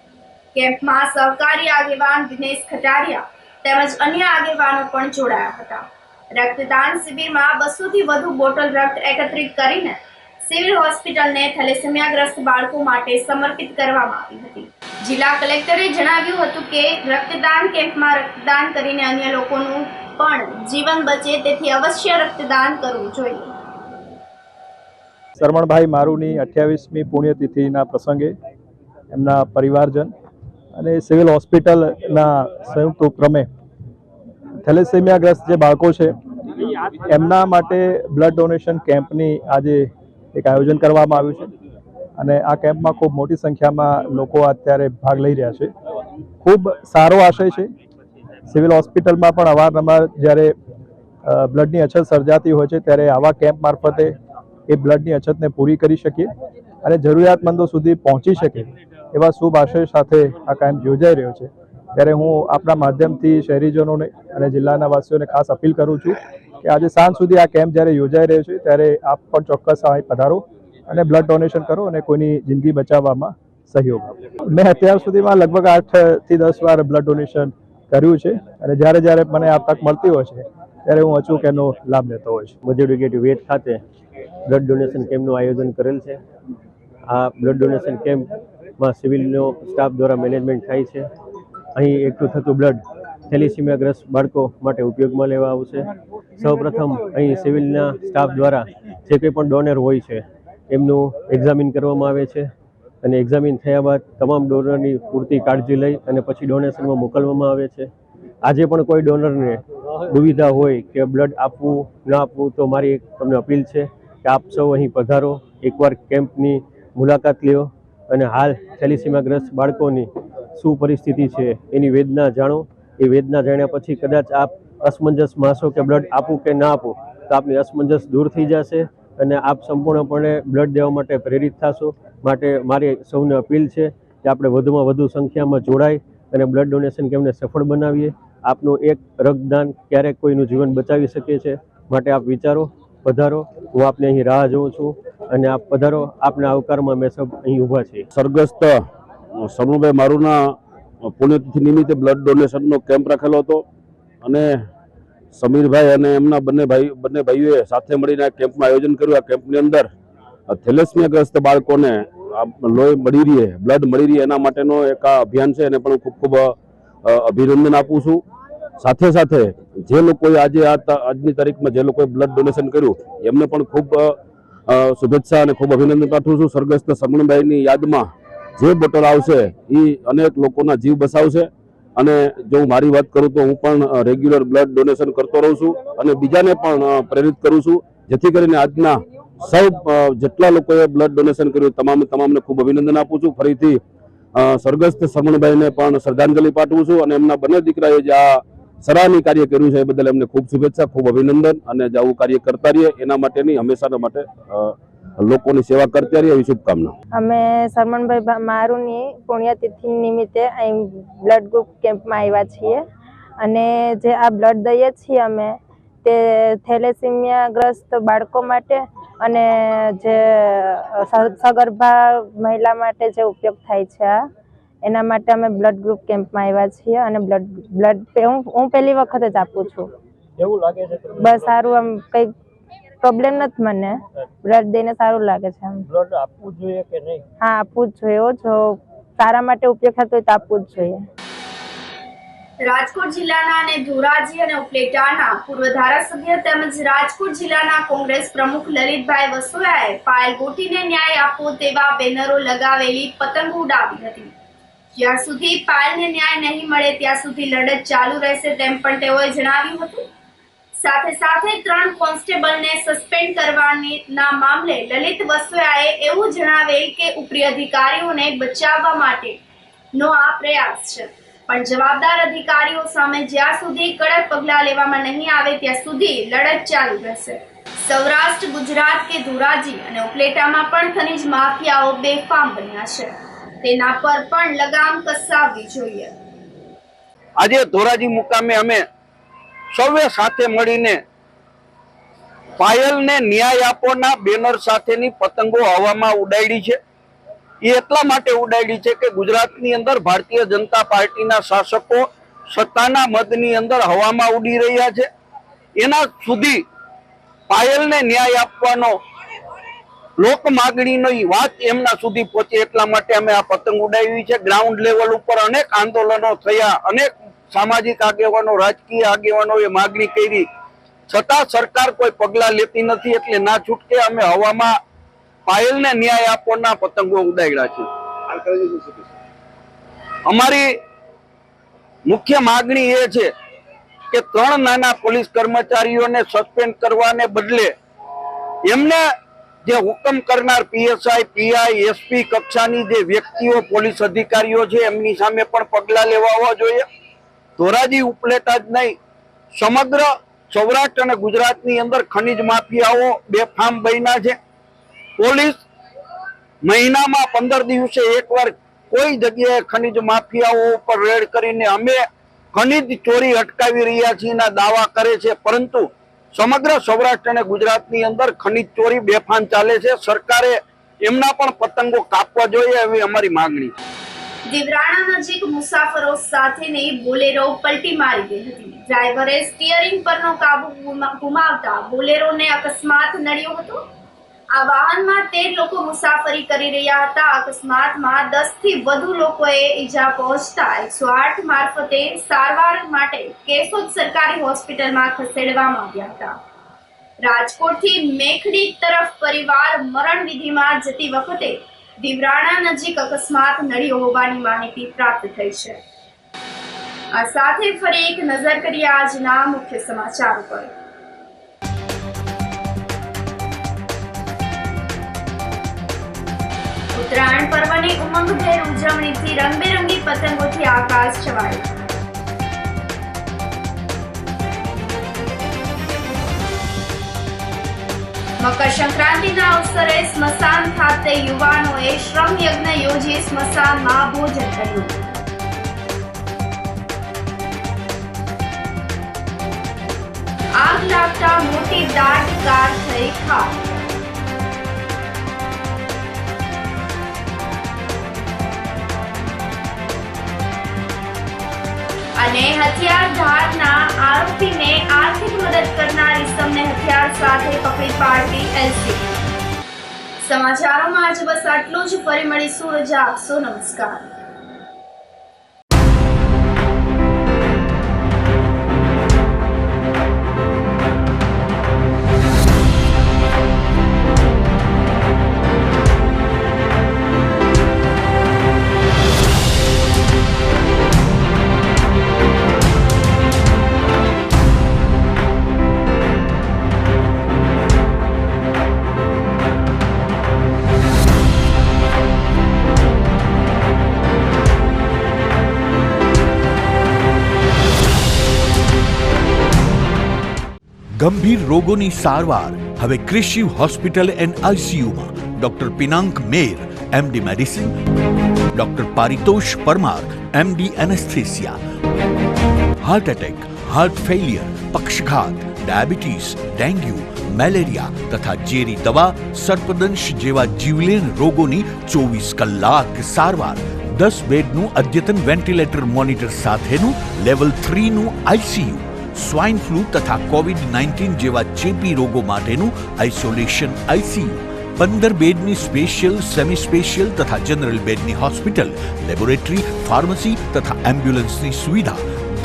કેમ્પમાં સહકારી આગેવાન દિનેશ ખટારિયા તેમજ અન્ય આગેવાનો પણ જોડાયા હતા. રક્તદાન શિબિરમાં 200 થી વધુ બોટલ રક્ત એકત્રિત કરીને સિવિલ હોસ્પિટલને થેલેસેમિયાગ્રસ્ત બાળકો માટે સમર્પિત કરવામાં આવી હતી. જિલ્લા કલેક્ટરે જણાવ્યું હતું કે રક્તદાન કેમ્પમાં રક્તદાન કરીને અન્ય લોકોનું પણ જીવન બચે તેથી અવશ્ય રક્તદાન કરવું જોઈએ. સરમણભાઈ મારુની 28મી પુણ્યતિથિના પ્રસંગે એમના પરિવારજન અને સિવિલ હોસ્પિટલના સંયુક્ત ઉપક્રમે થેલેસેમિયાગ્રસ્ત જે બાળકો છે એમના માટે બ્લડ ડોનેશન કેમ્પની આજે એક આયોજન કરવામાં આવ્યું છે અને આ કેમ્પમાં ખૂબ મોટી સંખ્યામાં લોકો અત્યારે ભાગ લઈ રહ્યા છે. ખૂબ સારો આશય છે. સિવિલ હોસ્પિટલમાં પણ અવારનવાર જ્યારે બ્લડની અછત સર્જાતી હોય છે ત્યારે આવા કેમ્પ મારફતે એ બ્લડની અછતને પૂરી કરી શકીએ અને જરૂરિયાતમંદો સુધી પહોંચી શકે એવા શુભ આશય સાથે આ કેમ્પ યોજાઈ રહ્યો છે. ત્યારે હું આપણા માધ્યમથી શહેરીજનોને અને જિલ્લાના વાસીઓને ખાસ અપીલ કરું છું કે આજે સાંજ સુધી આ કેમ્પ જ્યારે યોજાઈ રહ્યો છે ત્યારે આપ પણ ચોક્કસ અહીં પધારો અને બ્લડ ડોનેશન કરો અને કોઈની જિંદગી બચાવવામાં સહયોગ આપો. મેં અત્યાર સુધીમાં લગભગ 8 થી 10 વાર બ્લડ ડોનેશન કર્યું છે અને જ્યારે મને આ તક મળતી હોય છે ત્યારે હું અચૂક એનો લાભ લેતો હોય છું. મજૂરી વેટ ખાતે બ્લડ ડોનેશન કેમ્પનું આયોજન કરેલ છે. આ બ્લડ ડોનેશન કેમ્પમાં સિવિલનો સ્ટાફ દ્વારા મેનેજમેન્ટ થાય છે. અહીં એકઠું થતું બ્લડ થેલેસેમિયાગ્રસ્ત બાળકો માટે ઉપયોગમાં લેવા આવશે. સૌપ્રથમ અહીં સિવિલના સ્ટાફ દ્વારા જે કંઈ પણ ડોનર હોય છે એમનું એક્ઝામિન કરવામાં આવે છે અને એક્ઝામિન થયા બાદ તમામ ડોનરની પૂરતી કાળજી લઈ અને પછી ડોનેશનમાં મોકલવામાં આવે છે. આજે પણ કોઈ ડોનરને દુવિધા હોય કે બ્લડ આપવું ન આપવું તો મારી તમને અપીલ છે કે આપ સૌ અહીં પધારો, એકવાર કેમ્પની મુલાકાત લ્યો અને હાલ થેલેસેમિયાગ્રસ્ત બાળકોની શું પરિસ્થિતિ છે એની વેદના જાણો. એ વેદના જાણ્યા પછી કદાચ આપ અસમંજસમાં હશો કે બ્લડ આપવું કે ના આપવું તો આપની અસમંજસ દૂર થઈ જશે અને આપ સંપૂર્ણપણે બ્લડ દેવા માટે પ્રેરિત થશો. માટે મારી સૌને અપીલ છે કે આપણે વધુમાં વધુ સંખ્યામાં જોડાઈ અને બ્લડ ડોનેશન કેમ્પને સફળ બનાવીએ. આપનું એક રક્તદાન ક્યારેક કોઈનું જીવન બચાવી શકે છે. માટે આપ વિચારો, પધારો. હું આપને અહીં રાહ જોઉં છું અને આપ પધારો. આપના આવકારમાં અમે સૌ અહીં ઊભા છીએ. સ્વર્ગસ્થ સરમણભાઈ મારુના પુણ્યતિથિ નિમિત્તે બ્લડ ડોનેશનનો કેમ્પ રાખેલો હતો અને સમીરભાઈ અને એમના બંને ભાઈઓએ સાથે મળીને આ કેમ્પનું આયોજન કર્યું. આ કેમ્પની અંદર થેલેસેમિયાગ્રસ્ત બાળકોને લોહી મળી રહે, બ્લડ મળી રહે એના માટેનો એક આ અભિયાન છે એને પણ ખૂબ અભિનંદન આપું છું. સાથે સાથે જે લોકોએ આજે આજની તારીખમાં જે લોકોએ બ્લડ ડોનેશન કર્યું એમને પણ ખૂબ શુભેચ્છા અને ખૂબ અભિનંદન પાઠવું છું. સ્વર્ગસ્થ સરમણભાઈની યાદમાં જે બોટલ આવશે એ અનેક લોકોના જીવ બચાવશે અને જો હું મારી વાત કરું તો હું પણ રેગ્યુલર બ્લડ ડોનેશન કરતો રહું છું અને બીજાને પણ પ્રેરિત કરું છું જેથી કરીને આજના સૌ જેટલા લોકોએ બ્લડ ડોનેશન કર્યું તમામને ખૂબ અભિનંદન આપું છું. ફરીથી સ્વર્ગસ્થ સરમણભાઈને પણ શ્રદ્ધાંજલિ પાઠવું છું અને એમના બંને દીકરાએ જે આ સરાહનીય કાર્ય કર્યું છે એ બદલ એમને ખૂબ શુભેચ્છા, ખૂબ અભિનંદન અને આવું કાર્ય કરતા રહીએ એના માટેની હંમેશાના માટે લોકોની સેવા કરતા રહીએ એવી શુભકામના. અમે સરમણભાઈ મારુની પુણ્યતિથિ નિમિત્તે અહીં બ્લડ ગ્રુપ કેમ્પમાં આવ્યા છીએ અને જે આ બ્લડ દઈએ છીએ અમે તે થેલેસેમિયાગ્રસ્ત બાળકો માટે અને જે સગર્ભા મહિલા માટે જે ઉપયોગ થાય છે એના માટે અમે બ્લડ ગ્રુપ કેમ્પમાં આવ્યા છીએ અને બ્લડ હું પહેલી વખત જ આપું છું. એવું લાગે છે? બસ સારું, આમ કંઈ પ્રોબ્લેમ નથી મને. બ્લડ દઈને સારું લાગે છે. બ્લડ આપવું જોઈએ કે નહીં? હા, આપવું જ જોઈએ. જો સારા માટે ઉપયોગ થતો હોય તો આપવું જ જોઈએ. રાજકોટ જિલ્લાના અને ધોરાજી અને ઉપલેટાના પૂર્વ ધારાસભ્ય તેમજ રાજકોટ જિલ્લાના કોંગ્રેસ પ્રમુખ લલિતભાઈ વસોયાએ પાયલ ગોટીને ન્યાય આપો તેવા બેનરો લગાવેલી પતંગો ઉડાવી હતી. જ્યાં સુધી પાયલને ન્યાય નહીં મળે ત્યાં સુધી લડત ચાલુ રહેશે તેમ પણ તેઓએ જણાવ્યું હતું. સાથે સાથે 3 કોન્સ્ટેબલને સસ્પેન્ડ કરવાના મામલે લલિત વસોયાએ એવું જણાવેલ કે ઉપરી અધિકારીઓને બચાવવા માટે નો આ પ્રયાસ છે, પણ જવાબદાર અધિકારીઓ સામે જ્યાં સુધી કડક પગલાં લેવામાં નહીં આવે ત્યાં સુધી લડત ચાલુ રહેશે. સૌરાષ્ટ્ર, ગુજરાત કે ધોરાજી અને ઉપલેટામાં પણ ખનીજ માફિયાઓ બેફામ બન્યા છે, તેના પર પણ લગામ કસાવવી જોઈએ. આજે ધોરાજી મુકામે અમે સૌએ સાથે મળીને પાયલને ન્યાય આપોના બેનર સાથેની પતંગો હવામાં ઉડાડી છે. એ એટલા માટે ઉડાડી છે કે ગુજરાતની અંદર ભારતીય જનતા પાર્ટીના શાસકો સત્તાના મદની અંદર હવામાં ઉડી રહ્યા છે. એના સુધી પાયલને ન્યાય આપવાનો લોક માગણીની વાત એમના સુધી પહોંચે એટલા માટે અમે આ પતંગ ઉડાવી છે. ગ્રાઉન્ડ લેવલ ઉપર અનેક આંદોલનો થયા, અનેક સામાજિક આગેવાનો, રાજકીય આગેવાનોએ માગણી કરી, છતાં સરકાર કોઈ પગલાં લેતી નથી. એટલે ના છૂટકે અમે હવામાં પાયલને ન્યાય આપવાના પતંગો ઉડાડ્યા છે. અમારી મુખ્ય માગણી એ છે કે 3 નાના પોલીસ કર્મચારીઓને સસ્પેન્ડ કરવાને બદલે એમને જે હુકમ કરનાર પીએસઆઈ, પીઆઈ, એસપી કક્ષાની જે વ્યક્તિઓ, પોલીસ અધિકારીઓ છે એમની સામે પણ પગલાં લેવા જોઈએ. ધોરાજી ઉપલેટા જ નહીં, સમગ્ર સૌરાષ્ટ્ર અને ગુજરાતની અંદર ખનીજ માફિયાઓ બેફામ બન્યા છે. પોલીસ મહિનામાં 15 દિવસે એકવાર કોઈ જગ્યાએ ખનીજ માફિયાઓ ઉપર રેડ કરીને અમે ખનીજ ચોરી અટકાવી રહ્યા છીએ ના દાવા કરે છે, પરંતુ સમગ્ર સૌરાષ્ટ્ર અને ગુજરાતની અંદર ખનીજ ચોરી બેફામ ચાલે છે. સરકારે એમના પણ પતંગો કાપવા જોઈએ એવી અમારી માંગણી છે. દિવરાણા નજીક મુસાફરો સાથેની બોલેરો પલટી મારી ગઈ હતી. ડ્રાઈવરે સ્ટીયરિંગ પરનો કાબુ ગુમાવતા બોલેરોને અકસ્માત નડ્યો હતો. આ વાહનમાં 13 લોકો મુસાફરી કરી રહ્યા હતા. અકસ્માતમાં 10 થી વધુ લોકોએ ઈજા પહોંચતા 108 મારફતે સારવાર માટે કેશોદ સરકારી હોસ્પિટલમાં ખસેડવામાં આવ્યા હતા. રાજકોટથી મેખડી તરફ પરિવાર મરણ વિધિમાં જતી વખતે દિવરાણા નજીક અકસ્માત નડ્યો હોવાની માહિતી પ્રાપ્ત થઈ છે. આ સાથે ફરી એક નજર કરીએ આજના મુખ્ય સમાચારો પર. ઉત્તરાયણ પર્વની ઉમંગભેર ઉજવણીથી રંગબેરંગી પતંગોથી આકાશ છવાયું. મકર સંક્રાંતિના અવસરે સ્મશાન ખાતે યુવાનોએ શ્રમ યજ્ઞ યોજી સ્મશાનમાં ભોજન કર્યું. આગ લાગતા મોટી દાટ કાર થઈ ખાક. અને હથિયાર ધારના આરોપીને આર્થિક મદદ કરનાર ઇસમને હથિયાર સાથે પકડી પાડતી એલસીબી. સમાચારોમાં આજે બસ આટલું જ. ફરી મળીશું. રજા આપશો. નમસ્કાર. ગંભીર રોગોની સારવાર હવે કૃષિ હોસ્પિટલ એન્ડ આઈસીયુમાં doctor Pinank Mer, MD medicine, doctor Paritosh Parmar, MD anaesthesia. Heart attack, heart failure, પક્ષઘાત, ડાયાબિટીસ, ડેન્ગ્યુ, મેલેરિયા તથા ઝેરી દવા, સર્પદંશ જેવા જીવલેણ રોગોની 24 કલાક સારવાર. 10 બેડનું અદ્યતન વેન્ટિલેટર મોનિટર સાથેનું લેવલ 3નું આઈસીયુ. સ્વાઇન ફ્લૂ તથા કોવિડ-19 જેવા ચેપી રોગો માટેનું આઇસોલેશન આઈસીયુ. 15 બેડની સ્પેશિયલ, સેમી સ્પેશિયલ તથા જનરલ બેડની હોસ્પિટલ, લેબોરેટરી, ફાર્મસી તથા એમ્બ્યુલન્સની સુવિધા.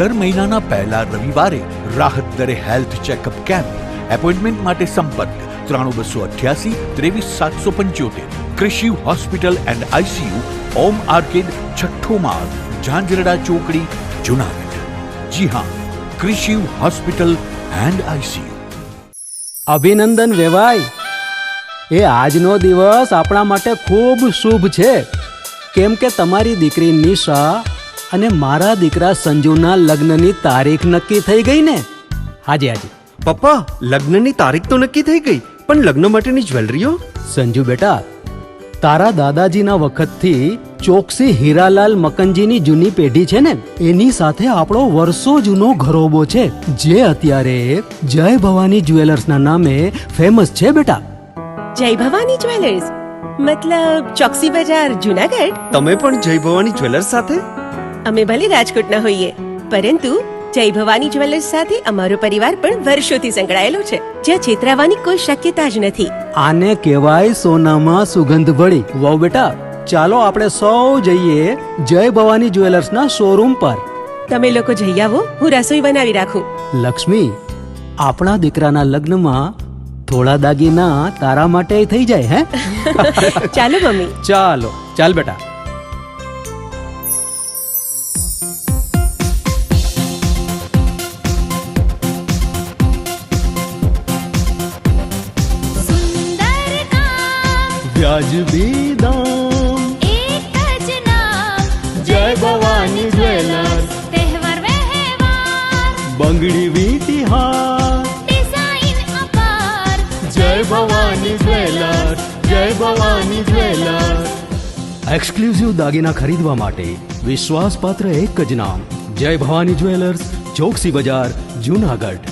દર મહિનાના પહેલા રવિવારે રાહત દરે હેલ્થ ચેકઅપ કેમ્પ. એપોઇન્ટમેન્ટ માટે સંપર્ક 9288 23775. કૃષિ hospital and ICU, Om arcade, છઠ્ઠો માળ, ઝાંઝરડા ચોકડી, જુનાગઢ. જી હા, કૃષિ હોસ્પિટલ એન્ડ આઈસીયુ. અભિનંદન વેવાઈ, એ આજનો દિવસ આપણા માટે ખૂબ શુભ છે, કેમ કે તમારી દીકરી નિશા અને મારા દીકરા સંજુના લગ્નની તારીખ નક્કી થઈ ગઈ ને. હાજી હાજી પપ્પા, લગ્નની તારીખ તો નક્કી થઈ ગઈ, પણ લગ્ન માટેની જ્વેલરીઓ? સંજુ બેટા, તારા દાદાજીના વખતથી ચોકસી હીરાલાલ મકનજીની જૂની પેઢી છે ને, એની સાથે આપણો વર્ષો જૂનો ઘરોબો છે, જે અત્યારે જય ભવાની જ્વેલર્સના નામે ફેમસ છે બેટા. જય ભવાની જ્વેલર્સ મતલબ ચોકસી બજાર, જુનાગઢ? તમે પણ જય ભવાની જ્વેલર્સ સાથે? અમે ભલે રાજકોટના હોઈએ, પરંતુ જય ભવાની જ્વેલર્સ સાથે અમારો પરિવાર પણ વર્ષોથી સંકળાયેલો છે, જ્યાં છેતરાવાની કોઈ શક્યતા જ નથી. આને કહેવાય સોનામાં સુગંધ ભળી. વાવ બેટા, ચાલો આપણે સૌ જઈએ જય ભવાની જ્વેલર્સના શોરૂમ પર. તમે લોકો જઈ આવો, હું રસોઈ બનાવી રાખું. લક્ષ્મી, આપણા દીકરાના લગ્નમાં થોડા દાગીના તારા માટે થઈ જાય હે? ચાલો મમ્મી. ચાલો ચાલ બેટા. વ્યાજબી દામ, એક જ નામ, જય ભવાની જ્વેલર્સ. તહેવાર વ્યવહાર, બંગડી વીટી હાર, ડિઝાઇન અપાર, જય ભવાની જ્વેલર્સ, જય ભવાની જ્વેલર્સ. એક્સક્લુઝિવ દાગીના ખરીદવા માટે વિશ્વાસપાત્ર એક જ નામ, જય ભવાની જ્વેલર્સ, ચોકસી બજાર, જુનાગઢ.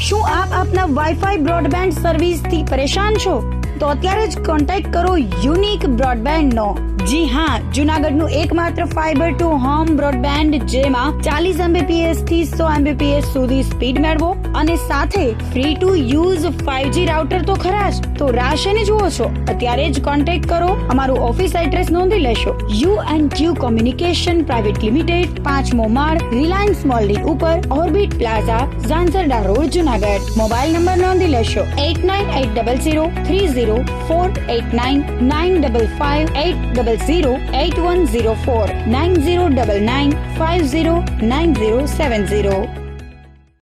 શું આપ આપના વાઈફાઈ બ્રોડબેન્ડ સર્વિસથી પરેશાન છો? તો અત્યારે જ કોન્ટેક્ટ કરો યુનિક બ્રોડબેન્ડ નો. જી હા, જુનાગઢનું એકમાત્ર ફાઈબર ટુ હોમ બ્રોડબેન્ડ, જેમાં 40 Mbps થી 100 Mbps સુધી સ્પીડ મેળવો અને સાથે free to use 5G router તો ખરા જ. તો રાહ શેની જુઓ છો? અત્યારે જ કોન્ટેક્ટ કરો. અમારું ઓફિસ એડ્રેસ નોંધી લેશો. U&Q કોમ્યુનિકેશન પ્રાઇવેટ લિમિટેડ, 5મો માળ, રિલાયન્સ મોલની ઉપર, orbit plaza, Zanzarda road, Junagadh. Mobile number નોંધી લેશો 89803048995585808104 9099509070.